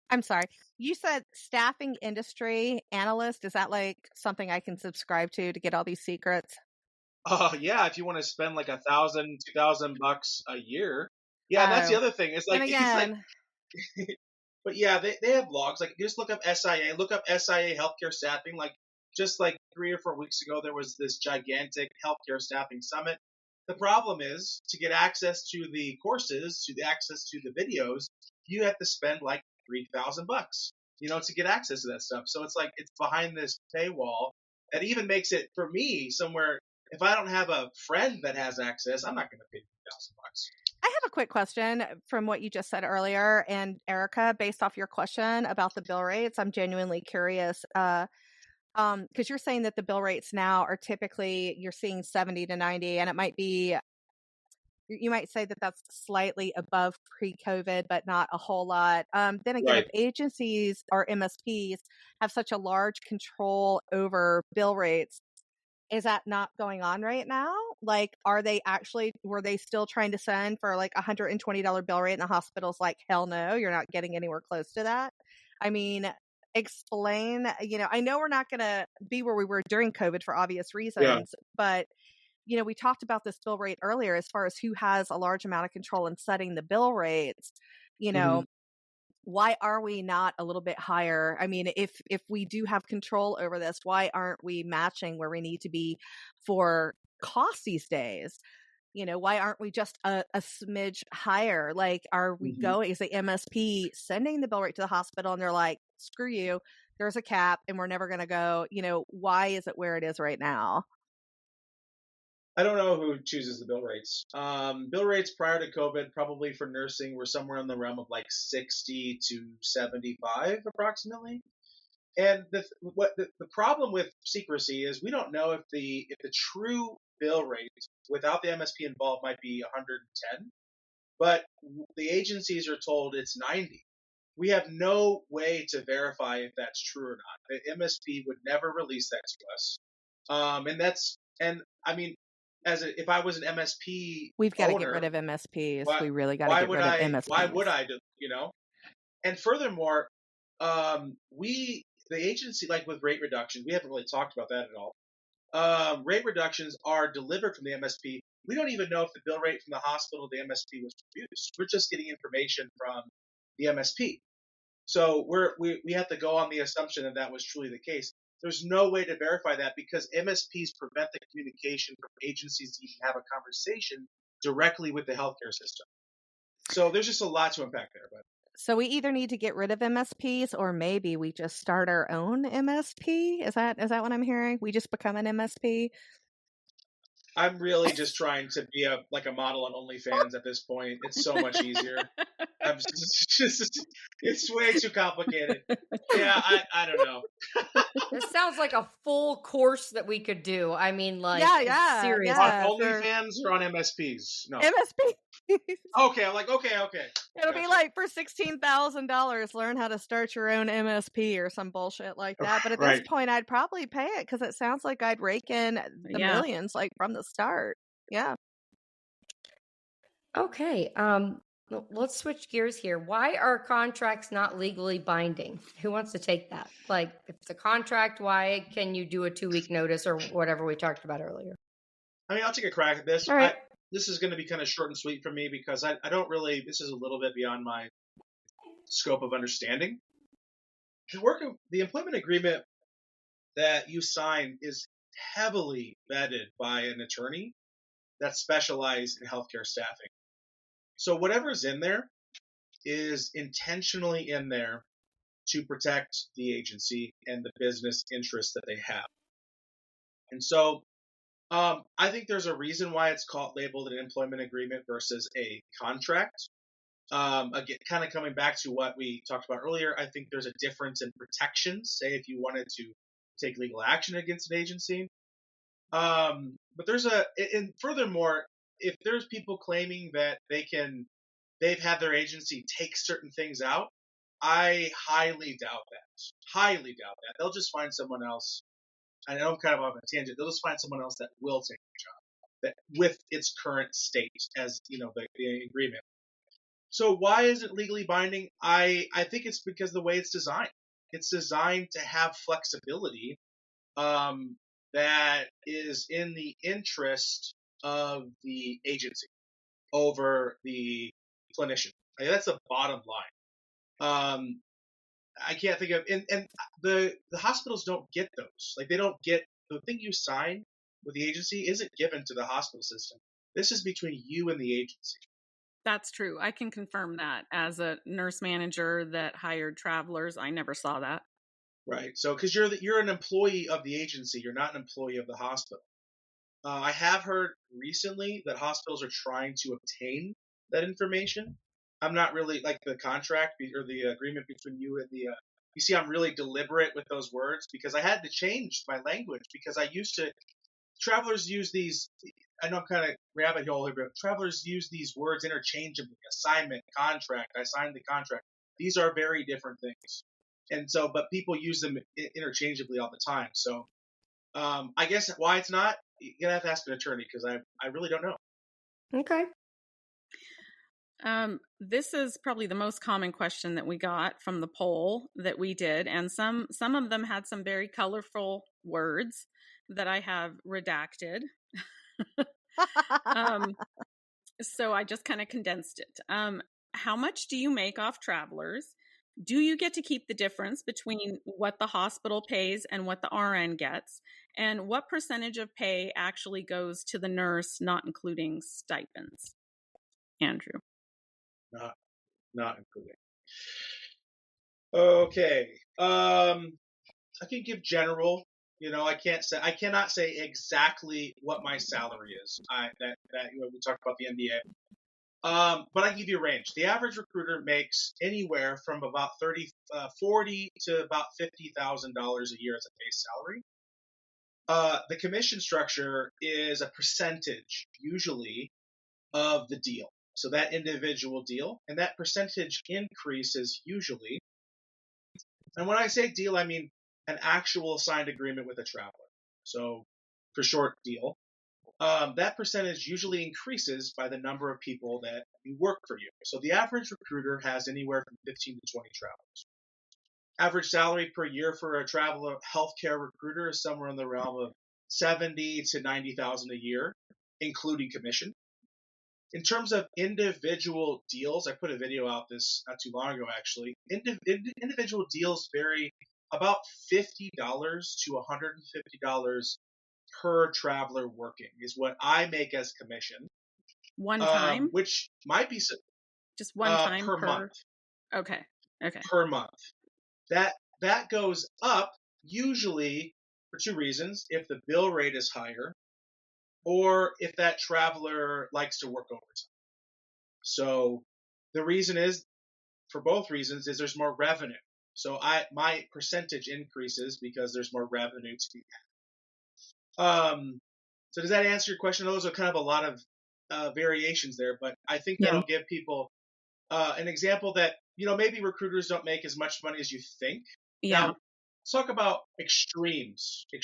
I'm sorry. You said staffing industry analyst. Is that like something I can subscribe to get all these secrets? Yeah, if you want to spend like $1,000, $2,000 a year. Yeah, that's the other thing. It's like, and it's like, again, but yeah, they have logs. Like, just look up SIA, look up SIA healthcare staffing. Like, just like 3 or 4 weeks ago, there was this gigantic healthcare staffing summit. The problem is to get access to the courses, to the access to the videos, you have to spend like $3,000, to get access to that stuff. So it's like it's behind this paywall that even makes it for me somewhere. If I don't have a friend that has access, I'm not going to pay $3,000. I have a quick question from what you just said earlier. And Erica, based off your question about the bill rates, I'm genuinely curious. Because you're saying that the bill rates now are typically you're seeing 70 to 90, and it might be, you might say that that's slightly above pre-COVID, but not a whole lot. Then again, Right. if agencies or MSPs have such a large control over bill rates, is that not going on right now? Like, were they still trying to send for like $120 bill rate and the hospital's like, hell no, you're not getting anywhere close to that? I mean, explain, I know we're not going to be where we were during COVID for obvious reasons, but we talked about this bill rate earlier as far as who has a large amount of control in setting the bill rates, why are we not a little bit higher? I mean, if we do have control over this, why aren't we matching where we need to be for costs these days? Why aren't we just a smidge higher? Like, are we going, is the MSP sending the bill rate to the hospital and they're like, screw you, there's a cap and we're never going to go, why is it where it is right now? I don't know who chooses the bill rates. Bill rates prior to COVID, probably for nursing, were somewhere in the realm of like 60 to 75 approximately. And the problem with secrecy is we don't know if the true bill rate without the MSP involved might be 110, but the agencies are told it's 90. We have no way to verify if that's true or not. The MSP would never release that to us. And I mean, if I was an MSP, we've got to get rid of MSPs. We really got to get rid of MSPs. Why would I do? And furthermore, the agency, like with rate reductions, we haven't really talked about that at all. Rate reductions are delivered from the MSP. We don't even know if the bill rate from the hospital to the MSP was produced. We're just getting information from the MSP. So we have to go on the assumption that was truly the case. There's no way to verify that because MSPs prevent the communication from agencies to even have a conversation directly with the healthcare system. So there's just a lot to unpack there. But so we either need to get rid of MSPs or maybe we just start our own MSP. Is that what I'm hearing? We just become an MSP? I'm really just trying to be a model on OnlyFans at this point. It's so much easier. It's way too complicated. Yeah, I don't know. This sounds like a full course that we could do. I mean, like, seriously. On OnlyFans or on MSPs? No. MSP. Okay, I'm like, okay. It'll be like for $16,000, learn how to start your own MSP or some bullshit like that. But at this point, I'd probably pay it because it sounds like I'd rake in the millions like from the start. Yeah. Okay. Let's switch gears here. Why are contracts not legally binding? Who wants to take that? Like, if it's a contract, why can you do a 2-week notice or whatever we talked about earlier? I mean, I'll take a crack at this. All right. This is going to be kind of short and sweet for me because I don't really, this is a little bit beyond my scope of understanding. The employment agreement that you sign is heavily vetted by an attorney that specializes in healthcare staffing. So whatever's in there is intentionally in there to protect the agency and the business interests that they have. And so I think there's a reason why it's labeled an employment agreement versus a contract. Again, kind of coming back to what we talked about earlier, I think there's a difference in protections, say if you wanted to take legal action against an agency. But and furthermore, if there's people claiming that they've had their agency take certain things out, I highly doubt that. Highly doubt that. They'll just find someone else. I know I'm kind of off a tangent. They'll just find someone else that will take the job that with its current state as the agreement. So why is it legally binding? I think it's because the way it's designed. It's designed to have flexibility that is in the interest of the agency over the clinician. Like, that's the bottom line. I can't think of, and the hospitals don't get those. Like, they don't get the thing you sign with the agency isn't given to the hospital system. This is between you and the agency. That's true. I can confirm that as a nurse manager that hired travelers. I never saw that. Right. So, because you're an employee of the agency, you're not an employee of the hospital. I have heard recently that hospitals are trying to obtain that information. I'm not really like the contract or the agreement between you and the. You see, I'm really deliberate with those words because I had to change my language because I used to. Travelers use these. I know I'm kind of rabbit hole here, but travelers use these words interchangeably. Assignment, contract. I signed the contract. These are very different things, and so, but people use them interchangeably all the time. So, I guess why it's not. You're gonna have to ask an attorney because I really don't know. Okay. This is probably the most common question that we got from the poll that we did, and some of them had some very colorful words that I have redacted. So I just kind of condensed it. How much do you make off travelers? Do you get to keep the difference between what the hospital pays and what the RN gets? And what percentage of pay actually goes to the nurse, not including stipends? Andrew. Not including. Okay. I can give general. I cannot say exactly what my salary is. We talked about the NBA. But I can give you a range. The average recruiter makes anywhere from about $40,000 to about $50,000 a year as a base salary. The commission structure is a percentage, usually, of the deal. So that individual deal, and that percentage increases usually. And when I say deal, I mean an actual signed agreement with a traveler. So for short, deal. That percentage usually increases by the number of people that work for you. So the average recruiter has anywhere from 15 to 20 travelers. Average salary per year for a traveler healthcare recruiter is somewhere in the realm of 70 to 90,000 a year, including commission. In terms of individual deals, I put a video out this not too long ago, actually. Individual deals vary about $50 to $150 per traveler working is what I make as commission. One time? Which might be just one time per month. Okay. Per month. That goes up usually for two reasons. If the bill rate is higher, or if that traveler likes to work overtime. So the reason is, for both reasons, is there's more revenue. So my percentage increases because there's more revenue to be had. So does that answer your question? Those are kind of a lot of variations there, but I think that'll give people an example that, maybe recruiters don't make as much money as you think. Yeah. Now, let's talk about extremes. The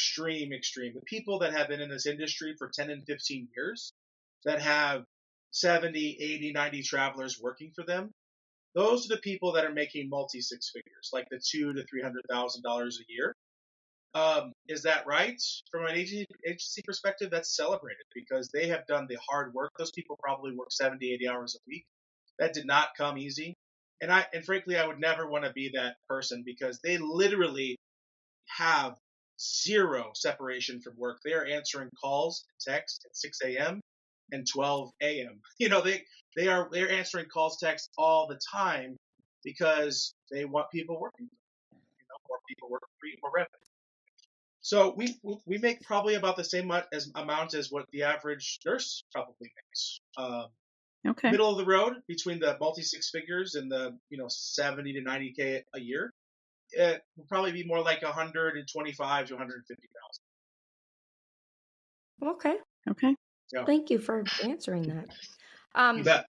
people that have been in this industry for 10 and 15 years, that have 70, 80, 90 travelers working for them, those are the people that are making multi-six figures, like the $200,000 to $300,000 a year. Is that right? From an agency perspective, that's celebrated because they have done the hard work. Those people probably work 70, 80 hours a week. That did not come easy. And frankly, I would never want to be that person because they literally have zero separation from work. They are answering calls and texts at 6 a.m. and 12 a.m. They're answering calls, texts all the time because they want people working. More people working for you, more revenue. So we make probably about the same amount as what the average nurse probably makes. Okay. Middle of the road between the multi-six figures and the 70 to 90K a year, it will probably be more like 125 to 150,000. Okay. Yeah. Thank you for answering that. You bet.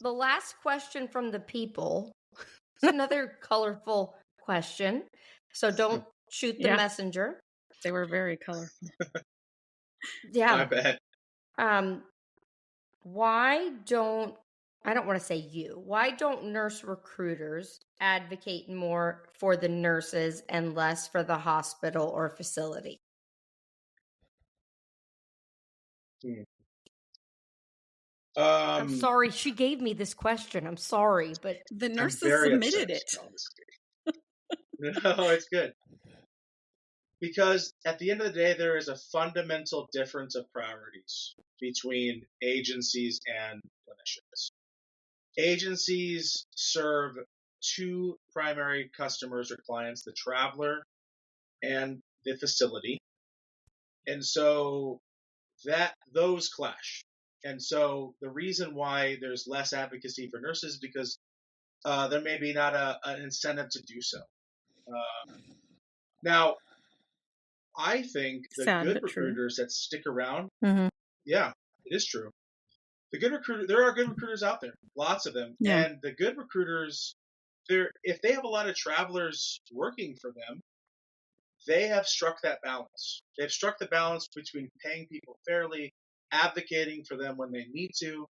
The last question from the people. It's another colorful question. So don't shoot the Yeah. messenger. They were very colorful. I Yeah. bet. Why don't, I don't want to say you, why don't nurse recruiters advocate more for the nurses and less for the hospital or facility? I'm sorry, she gave me this question. I'm sorry, but The I'm nurses very submitted upset. it. No, it's good. Because at the end of the day, there is a fundamental difference of priorities between agencies and clinicians. Agencies serve two primary customers or clients, the traveler and the facility. And so those clash. And so the reason why there's less advocacy for nurses is because there may be not an incentive to do so. Now, I think the Sad, good but true. recruiters that stick around, Mm-hmm. yeah, it is true. There are good recruiters out there, lots of them. Yeah. And the good recruiters, if they have a lot of travelers working for them, they have struck that balance. They've struck the balance between paying people fairly, advocating for them when they need to,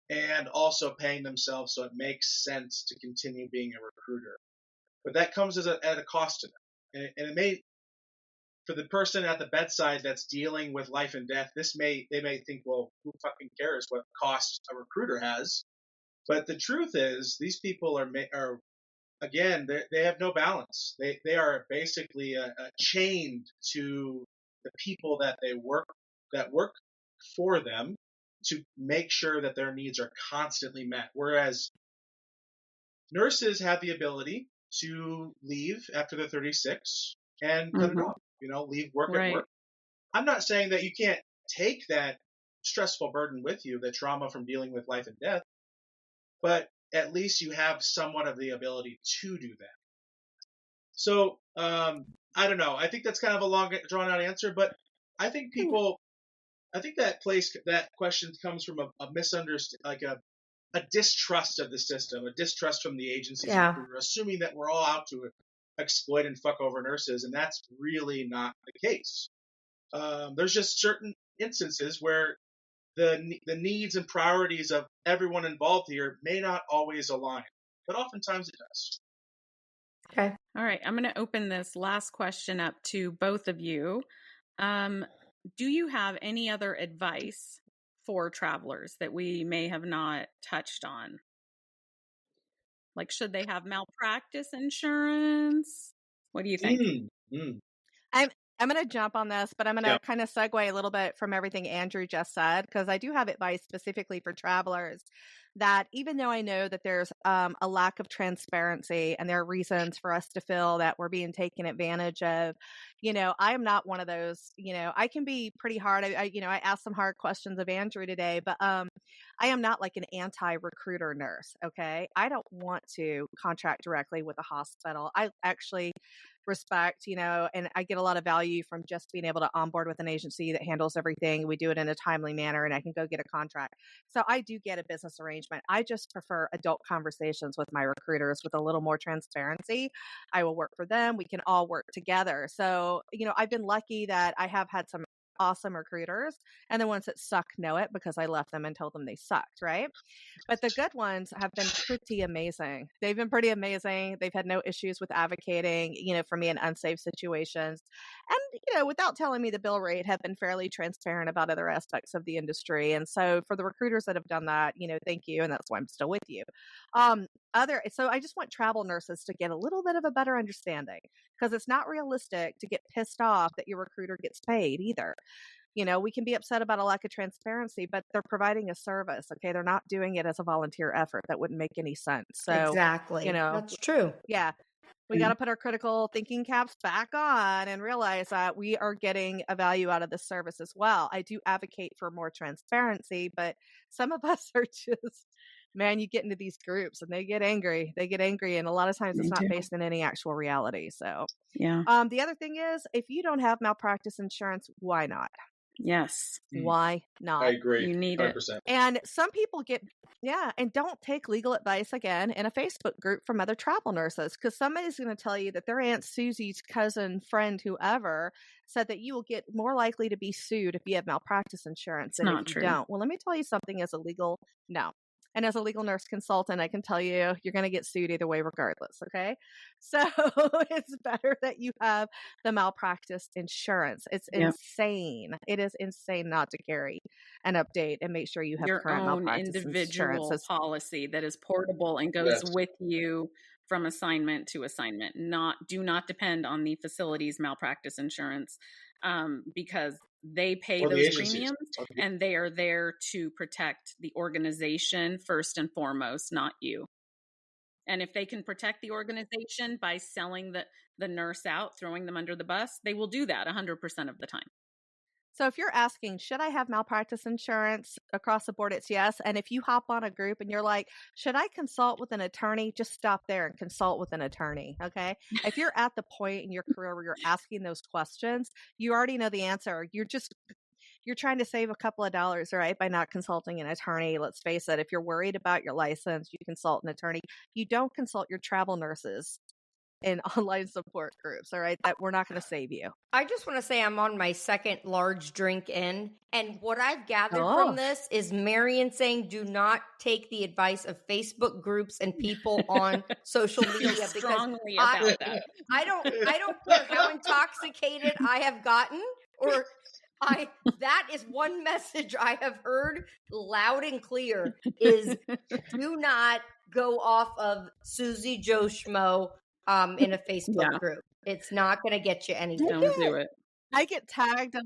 and also paying themselves so it makes sense to continue being a recruiter. But that comes at a cost to them. And it may, for the person at the bedside that's dealing with life and death, they may think, well, who fucking cares what cost a recruiter has? But the truth is, these people are again, they have no balance. They are basically chained to the people that work for them to make sure that their needs are constantly met. Whereas nurses have the ability to leave after they're 36 and cut it off. Leave work at work. I'm not saying that you can't take that stressful burden with you, the trauma from dealing with life and death, but at least you have somewhat of the ability to do that. So, I don't know. I think that's kind of a long, drawn out answer, but I think that question comes from a misunderstanding, like a distrust of the system, a distrust from the agencies, recruiter, assuming that we're all out to exploit and fuck over nurses, and that's really not the case. There's just certain instances where the needs and priorities of everyone involved here may not always align, but oftentimes it does. Okay. All right. I'm going to open this last question up to both of you. Do you have any other advice for travelers that we may have not touched on? Like, should they have malpractice insurance? What do you think? I'm going to jump on this, but I'm going to kind of segue a little bit from everything Andrew just said, because I do have advice specifically for travelers that even though I know that there's a lack of transparency and there are reasons for us to feel that we're being taken advantage of, I am not one of those, I can be pretty hard. I asked some hard questions of Andrew today, but I am not like an anti-recruiter nurse. Okay. I don't want to contract directly with a hospital. I actually respect, and I get a lot of value from just being able to onboard with an agency that handles everything. We do it in a timely manner and I can go get a contract. So I do get a business arrangement. I just prefer adult conversations with my recruiters with a little more transparency. I will work for them. We can all work together. So, I've been lucky that I have had some awesome recruiters, and the ones that suck know it because I left them and told them they sucked, right? But the good ones have been pretty amazing. They've been pretty amazing. They've had no issues with advocating, for me in unsafe situations. And, without telling me the bill rate, have been fairly transparent about other aspects of the industry. And so for the recruiters that have done that, thank you. And that's why I'm still with you. So I just want travel nurses to get a little bit of a better understanding, because it's not realistic to get pissed off that your recruiter gets paid either. We can be upset about a lack of transparency, but they're providing a service. Okay. They're not doing it as a volunteer effort. That wouldn't make any sense. So, exactly. That's true. Yeah. We got to put our critical thinking caps back on and realize that we are getting a value out of this service as well. I do advocate for more transparency, but some of us are just, man, you get into these groups and they get angry. And a lot of times it's not based in any actual reality. So, yeah. The other thing is, if you don't have malpractice insurance, why not? Yes. Why not? I agree. You need 100%. it. And some people and don't take legal advice again in a Facebook group from other travel nurses, because somebody's going to tell you that their Aunt Susie's cousin, friend, whoever said that you will get more likely to be sued if you have malpractice insurance than not if you true. don't. Well, let me tell you something no. And as a legal nurse consultant, I can tell you, you're going to get sued either way, regardless. Okay. So it's better that you have the malpractice insurance. It's insane. It is insane not to carry an update and make sure you have your current own malpractice individual insurance. policy that is portable and goes with you from assignment to assignment. Do not depend on the facility's malpractice insurance, because they pay those premiums and they are there to protect the organization first and foremost, not you. And if they can protect the organization by selling the nurse out, throwing them under the bus, they will do that 100% of the time. So if you're asking, should I have malpractice insurance across the board? It's yes. And if you hop on a group and you're like, should I consult with an attorney? Just stop there and consult with an attorney. Okay. If you're at the point in your career where you're asking those questions, you already know the answer. You're trying to save a couple of dollars, right? By not consulting an attorney. Let's face it. If you're worried about your license, you consult an attorney. You don't consult your travel nurses in online support groups, all right? That we're not going to save you. I just want to say I'm on my second large drink in, and what I've gathered from this is Marian saying do not take the advice of Facebook groups and people on social media, strongly about that. I don't care how intoxicated I have gotten, or that is one message I have heard loud and clear is do not go off of Susie Joe Schmo in a Facebook group. It's not going to get you anything. Don't do it. I get tagged a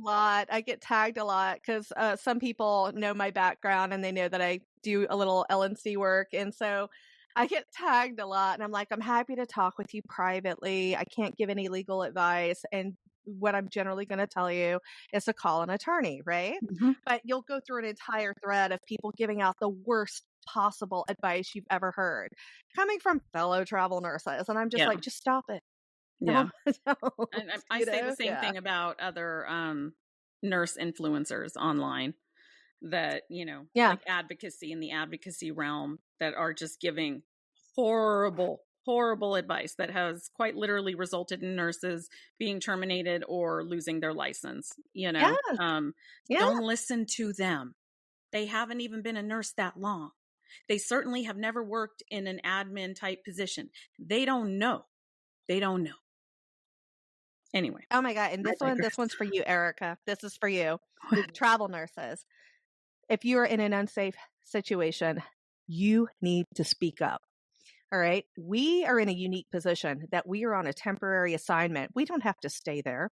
lot. Because some people know my background and they know that I do a little LNC work. And so I get tagged a lot. And I'm like, I'm happy to talk with you privately. I can't give any legal advice. And what I'm generally going to tell you is to call an attorney, right? Mm-hmm. But you'll go through an entire thread of people giving out the worst possible advice you've ever heard coming from fellow travel nurses. And I'm just like, just stop it. Yeah. And I say the same thing about other nurse influencers online that, like advocacy in the advocacy realm that are just giving horrible advice that has quite literally resulted in nurses being terminated or losing their license. Don't listen to them. They haven't even been a nurse that long. They certainly have never worked in an admin type position. They don't know. Anyway. Oh my God. And this one's for you, Erica. This is for you. Travel nurses. If you are in an unsafe situation, you need to speak up. All right. We are in a unique position that we are on a temporary assignment. We don't have to stay there.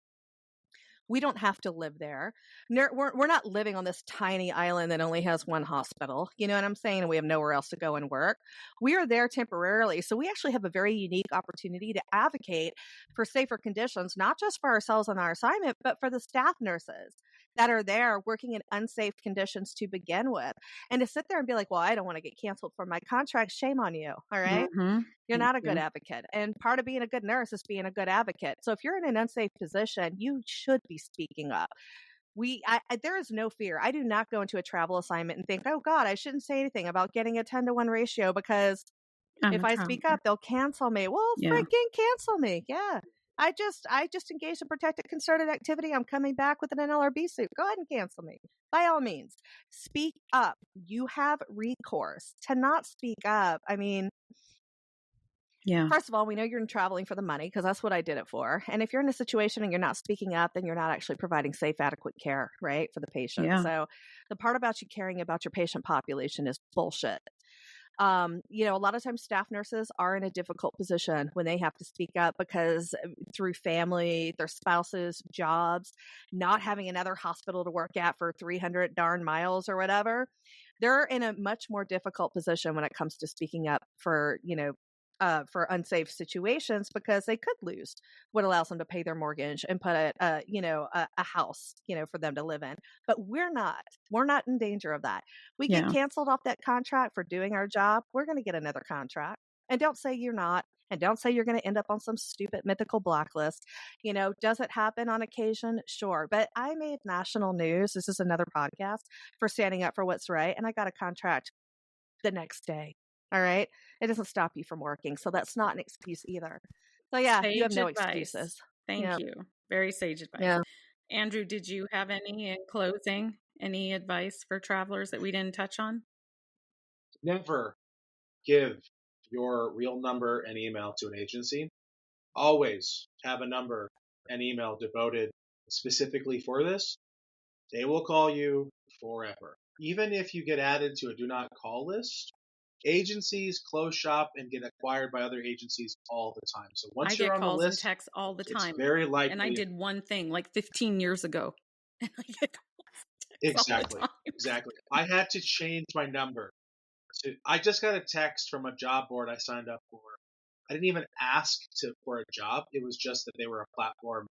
We don't have to live there. We're not living on this tiny island that only has one hospital. You know what I'm saying? And we have nowhere else to go and work. We are there temporarily. So we actually have a very unique opportunity to advocate for safer conditions, not just for ourselves on our assignment, but for the staff nurses that are there working in unsafe conditions to begin with. And to sit there and be like, well, I don't want to get canceled from my contract. Shame on you. All right. Mm-hmm. You're not a good advocate. And part of being a good nurse is being a good advocate. So if you're in an unsafe position, you should be speaking up. There is no fear. I do not go into a travel assignment and think, oh God, I shouldn't say anything about getting a 10-to-1 ratio because if I speak up, they'll cancel me. Well, freaking cancel me. Yeah. I just engaged in protected concerted activity. I'm coming back with an NLRB suit. Go ahead and cancel me. By all means, speak up. You have recourse. To not speak up, I mean, first of all, we know you're traveling for the money because that's what I did it for. And if you're in a situation and you're not speaking up, then you're not actually providing safe, adequate care, right, for the patient. Yeah. So the part about you caring about your patient population is bullshit. A lot of times staff nurses are in a difficult position when they have to speak up because through family, their spouses, jobs, not having another hospital to work at for 300 darn miles or whatever, they're in a much more difficult position when it comes to speaking up for unsafe situations because they could lose what allows them to pay their mortgage and put a house, for them to live in. But we're not in danger of that. We get canceled off that contract for doing our job. We're going to get another contract And don't say you're not. And don't say you're going to end up on some stupid mythical blacklist. Does it happen on occasion? Sure. But I made national news. This is another podcast for standing up for what's right. And I got a contract the next day. All right. It doesn't stop you from working. So that's not an excuse either. So yeah, Sage you have no advice. excuses. Thank you. Very sage advice. Yeah. Andrew, did you have any in closing? Any advice for travelers that we didn't touch on? Never give your real number and email to an agency. Always have a number and email devoted specifically for this. They will call you forever. Even if you get added to a do not call list, agencies close shop and get acquired by other agencies all the time. So once you're on the list, I get calls and texts all the time. It's very likely. And I did one thing like 15 years ago. And I get calls and texts all the time. Exactly. I had to change my number. I just got a text from a job board I signed up for. I didn't even ask for a job. It was just that they were a platform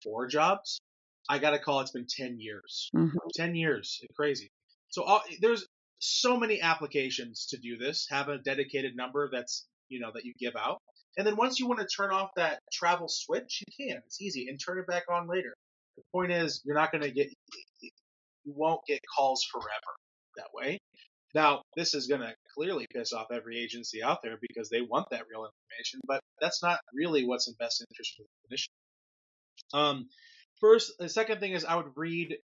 for jobs. I got a call. It's been 10 years. 10 years. It's crazy. So there's so many applications to do this. Have a dedicated number that's, that you give out. And then once you want to turn off that travel switch, you can. It's easy, and turn it back on later. The point is, you won't get calls forever that way. Now, this is going to clearly piss off every agency out there because they want that real information, but that's not really what's in best interest for the clinician. The second thing is I would read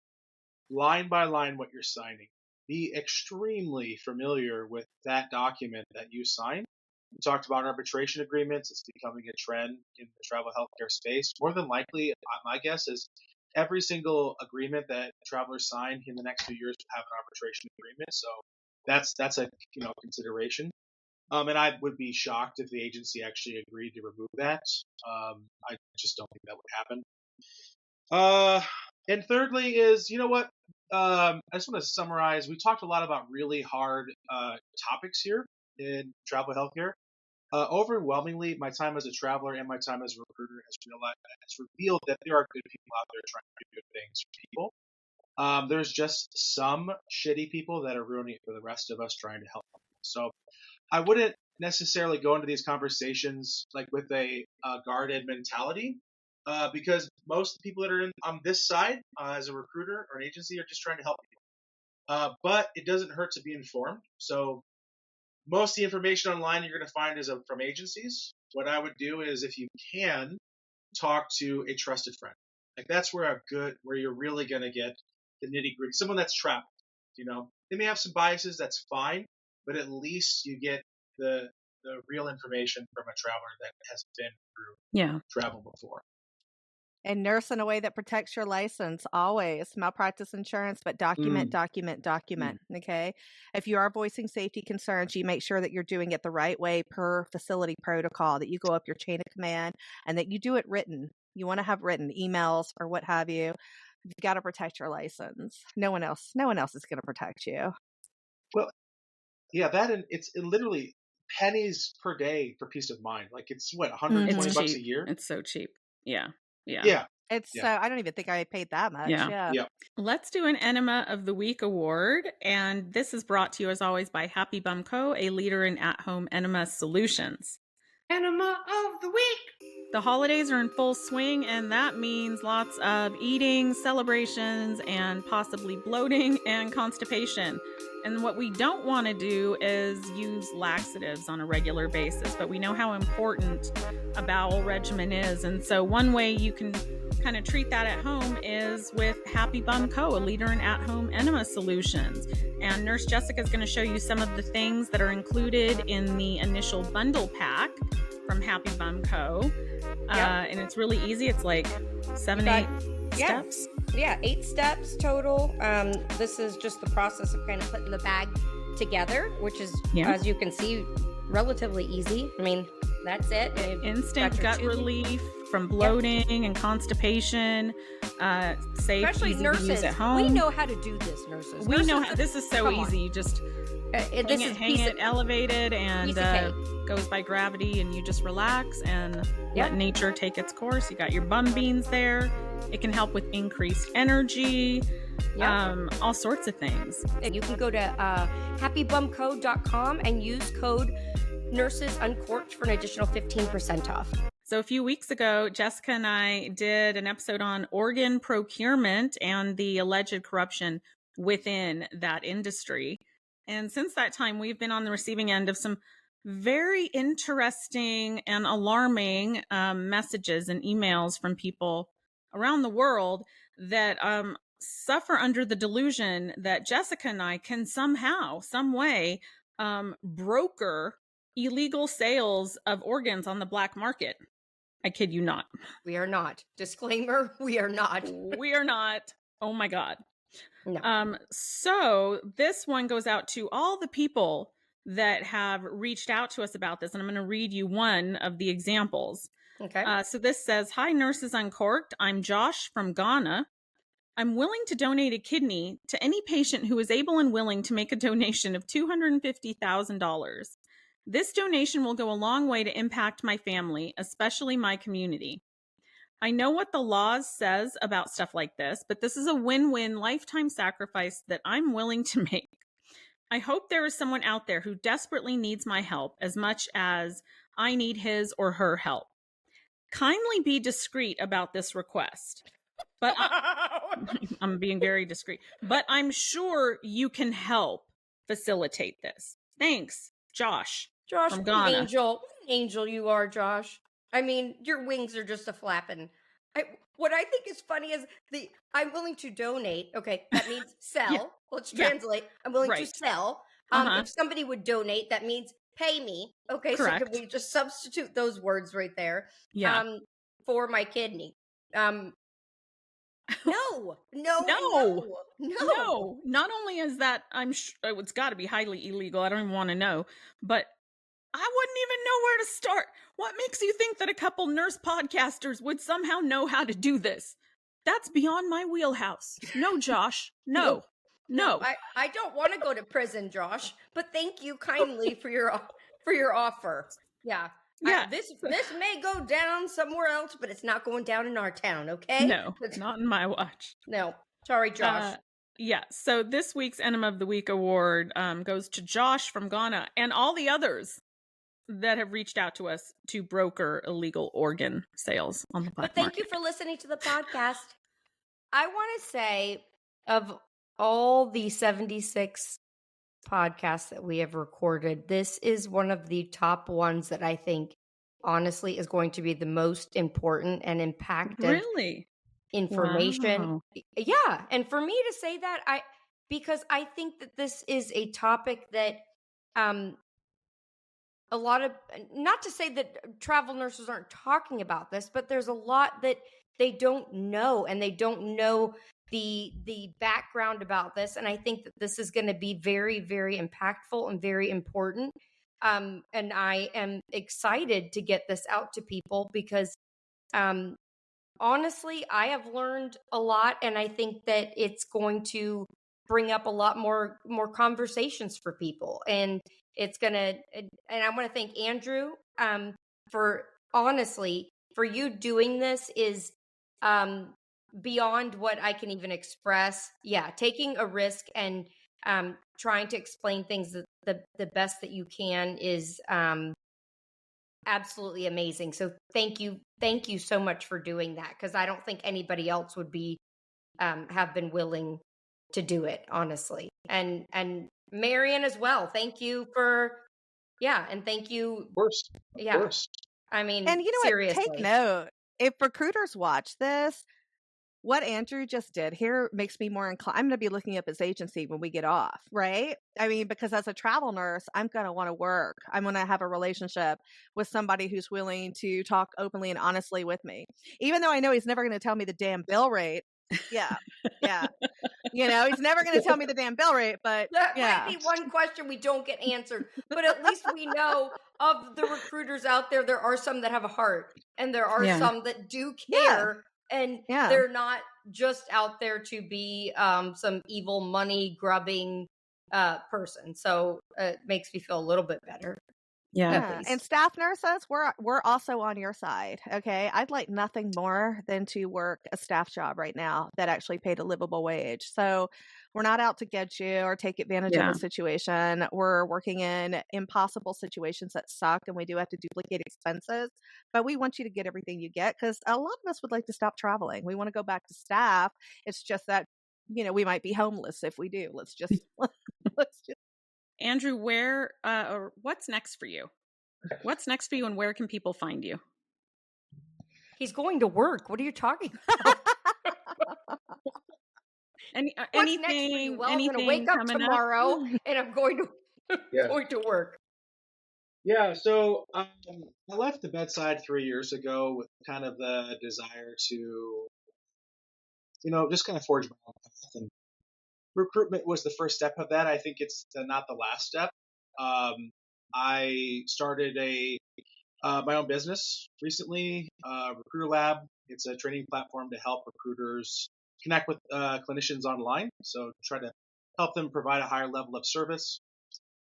line by line what you're signing. Be extremely familiar with that document that you sign. We talked about arbitration agreements. It's becoming a trend in the travel healthcare space. More than likely, my guess is every single agreement that travelers sign in the next few years will have an arbitration agreement. So that's a consideration. And I would be shocked if the agency actually agreed to remove that. I just don't think that would happen. And thirdly is, I just want to summarize. We talked a lot about really hard topics here in travel healthcare. Overwhelmingly, my time as a traveler and my time as a recruiter has revealed that there are good people out there trying to do good things for people. There's just some shitty people that are ruining it for the rest of us trying to help them. So I wouldn't necessarily go into these conversations like with a guarded mentality, because most people that are on this side as a recruiter or an agency are just trying to help people. But it doesn't hurt to be informed. So most of the information online you're going to find is from agencies. What I would do is, if you can, talk to a trusted friend. Like that's where you're really going to get the nitty gritty. Someone that's traveled, they may have some biases. That's fine, but at least you get the real information from a traveler that has been through travel before. And nurse in a way that protects your license, always. Malpractice insurance, but document. Okay. If you are voicing safety concerns, you make sure that you're doing it the right way per facility protocol, that you go up your chain of command and that you do it written. You want to have written emails or what have you. You've got to protect your license. No one else is going to protect you. Well, yeah, it's literally pennies per day for peace of mind. Like it's what, $120 a year? It's so cheap. Yeah. It's so I don't even think I paid that much. Yeah. Let's do an Enema of the Week award. And this is brought to you as always by Happy Bum Co., a leader in at-home enema solutions. Enema of the Week. The holidays are in full swing, and that means lots of eating, celebrations, and possibly bloating and constipation. And what we don't want to do is use laxatives on a regular basis, but we know how important a bowel regimen is. And so one way you can kind of treat that at home is with Happy Bum Co., a leader in at-home enema solutions. And Nurse Jessica is going to show you some of the things that are included in the initial bundle pack from Happy Bum Co. And it's really easy. It's like 8 steps. Yeah, 8 steps total. This is just the process of kind of putting the bag together, which is, as you can see, relatively easy. I mean, that's it. Instant gut relief from bloating and constipation. Safe, especially easy nurses. To use at home. We know how to do this, nurses. We know how. This is so easy. You just hang it elevated and goes by gravity, and you just relax and let nature take its course. You got your bum beans there. It can help with increased energy, all sorts of things. And you can go to happybumco.com and use code Nurses Uncorked for an additional 15% off. So a few weeks ago, Jessica and I did an episode on organ procurement and the alleged corruption within that industry. And since that time, we've been on the receiving end of some very interesting and alarming messages and emails from people around the world that suffer under the delusion that Jessica and I can somehow, some way, broker illegal sales of organs on the black market. I kid you not. We are not. Disclaimer, we are not. We are not. Oh my God. No. So this one goes out to all the people that have reached out to us about this. And I'm going to read you one of the examples. Okay. So this says, "Hi, Nurses Uncorked. I'm Josh from Ghana. I'm willing to donate a kidney to any patient who is able and willing to make a donation of $250,000. This donation will go a long way to impact my family, especially my community. I know what the law says about stuff like this, but this is a win-win lifetime sacrifice that I'm willing to make. I hope there is someone out there who desperately needs my help as much as I need his or her help. Kindly be discreet about this request." But I'm being very discreet. "But I'm sure you can help facilitate this. Thanks, Josh." Josh, from what an Ghana. angel you are, Josh. I mean, your wings are just a flapping. What I think is funny is I'm willing to donate. Okay, that means sell. Yeah. Let's Yeah. translate. I'm willing Right. to sell. Uh-huh. If somebody would donate, that means pay me. Okay, Correct. so can we just substitute those words right there? Yeah. For my kidney. No. No. Not only is that, it's got to be highly illegal. I don't even want to know, but I wouldn't even know where to start. What makes you think that a couple nurse podcasters would somehow know how to do this? That's beyond my wheelhouse. No, Josh. No. I don't want to go to prison, Josh, but thank you kindly for your offer. Yeah. Yeah. This may go down somewhere else, but it's not going down in our town, okay? No, not in my watch. No. Sorry, Josh. Yeah. So this week's Enema of the Week award goes to Josh from Ghana and all the others that have reached out to us to broker illegal organ sales on the black But thank market. you for listening to the podcast. I want to say, of all the 76 podcasts that we have recorded, this is one of the top ones that I think honestly is going to be the most important and impactful information. Wow. Yeah. And for me to say that, because I think that this is a topic that a lot of, not to say that travel nurses aren't talking about this, but there's a lot that they don't know, and they don't know the background about this. And I think that this is going to be very, very impactful and very important. And I am excited to get this out to people because, honestly, I have learned a lot, and I think that it's going to bring up a lot more conversations for people. And it's going to, and I want to thank Andrew, for honestly, for you doing this is, beyond what I can even express. Yeah. Taking a risk and, trying to explain things the best that you can is, absolutely amazing. So thank you so much for doing that. Cause I don't think anybody else would be, have been willing to do it, honestly. And Marian as well. Thank you for, and thank you. Of course. Yeah. Of course. I mean, And you know seriously. what? Take note. If recruiters watch this, what Andrew just did here makes me more inclined. I'm going to be looking up his agency when we get off, right? I mean, because as a travel nurse, I'm going to want to work. I'm going to have a relationship with somebody who's willing to talk openly and honestly with me. Even though I know he's never going to tell me the damn bill rate. Yeah. You know, he's never going to tell me the damn bill rate, but that might be one question we don't get answered. But at least we know of the recruiters out there, there are some that have a heart, and there are some that do care. And they're not just out there to be some evil money grubbing person. So it makes me feel a little bit better. Yeah. least. And staff nurses, we're also on your side. Okay. I'd like nothing more than to work a staff job right now that actually paid a livable wage. So we're not out to get you or take advantage of Yeah. the situation. We're working in impossible situations that suck, and we do have to duplicate expenses, but we want you to get everything you get, because a lot of us would like to stop traveling. We want to go back to staff. It's just that, we might be homeless if we do. Let's just Andrew, where or what's next for you? What's next for you, and where can people find you? He's going to work. What are you talking about? What's next for you? Well, I'm going to wake up tomorrow and I'm going to going to work. Yeah, so I left the bedside 3 years ago with kind of the desire to, just kind of forge my own path. And recruitment was the first step of that. I think it's not the last step. I started my own business recently, Recruiter Lab. It's a training platform to help recruiters connect with clinicians online. So try to help them provide a higher level of service.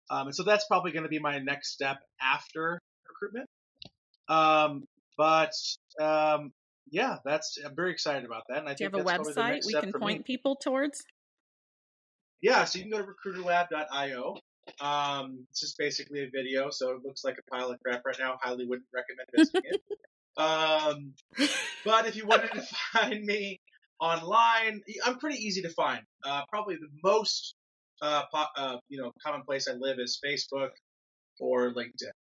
And so that's probably going to be my next step after recruitment. Yeah, I'm very excited about that. And I think do you have a website we can point people towards? Yeah, so you can go to recruiterlab.io. It's just basically a video, so it looks like a pile of crap right now. Highly wouldn't recommend visiting it. But if you wanted to find me online, I'm pretty easy to find. Probably the most common place I live is Facebook or LinkedIn.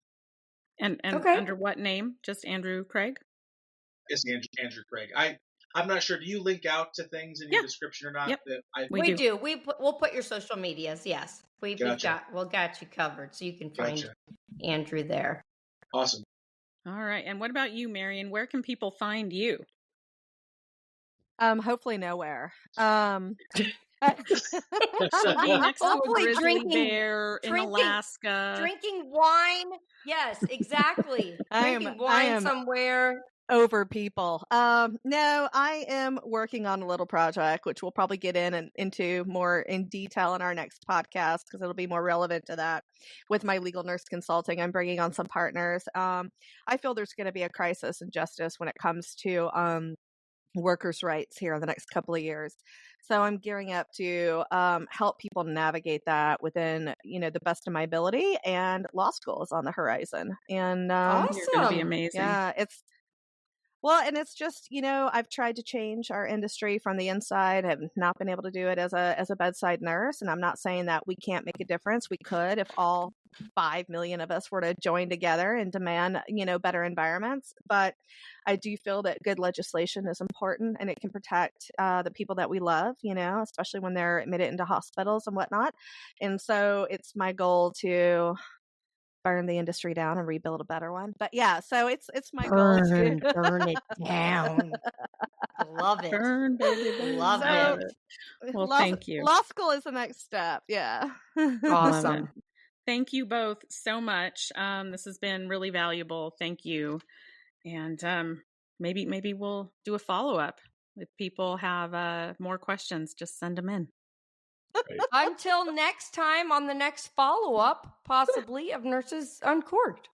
And under what name? Just Andrew Craig? It's Andrew Craig. I'm not sure. Do you link out to things in your description or not? Yep. We do. We'll put your social medias. Yes, we'll got you covered, so you can find Andrew there. Awesome. All right. And what about you, Marian? Where can people find you? Hopefully nowhere. She'll be next to a grizzly bear in Alaska. Drinking wine. Yes, exactly. Drinking wine somewhere. Over people. No, I am working on a little project, which we'll probably get into more in detail in our next podcast, because it'll be more relevant to that. With my legal nurse consulting, I'm bringing on some partners. I feel there's going to be a crisis in justice when it comes to workers' rights here in the next couple of years. So I'm gearing up to help people navigate that within, the best of my ability. And law school is on the horizon. And awesome. You're going to be amazing. Yeah, and it's just, I've tried to change our industry from the inside. I've not been able to do it as a bedside nurse. And I'm not saying that we can't make a difference. We could if all 5 million of us were to join together and demand, better environments. But I do feel that good legislation is important, and it can protect the people that we love, especially when they're admitted into hospitals and whatnot. And so it's my goal to burn the industry down and rebuild a better one. But yeah, so it's my goal to burn it down. Love it. Burn, baby. Love it. Well, thank you. Law school is the next step. Yeah. Awesome. Thank you both so much. This has been really valuable. Thank you. And maybe we'll do a follow-up. If people have more questions, just send them in. Until next time on the next follow-up, possibly, of Nurses Uncorked.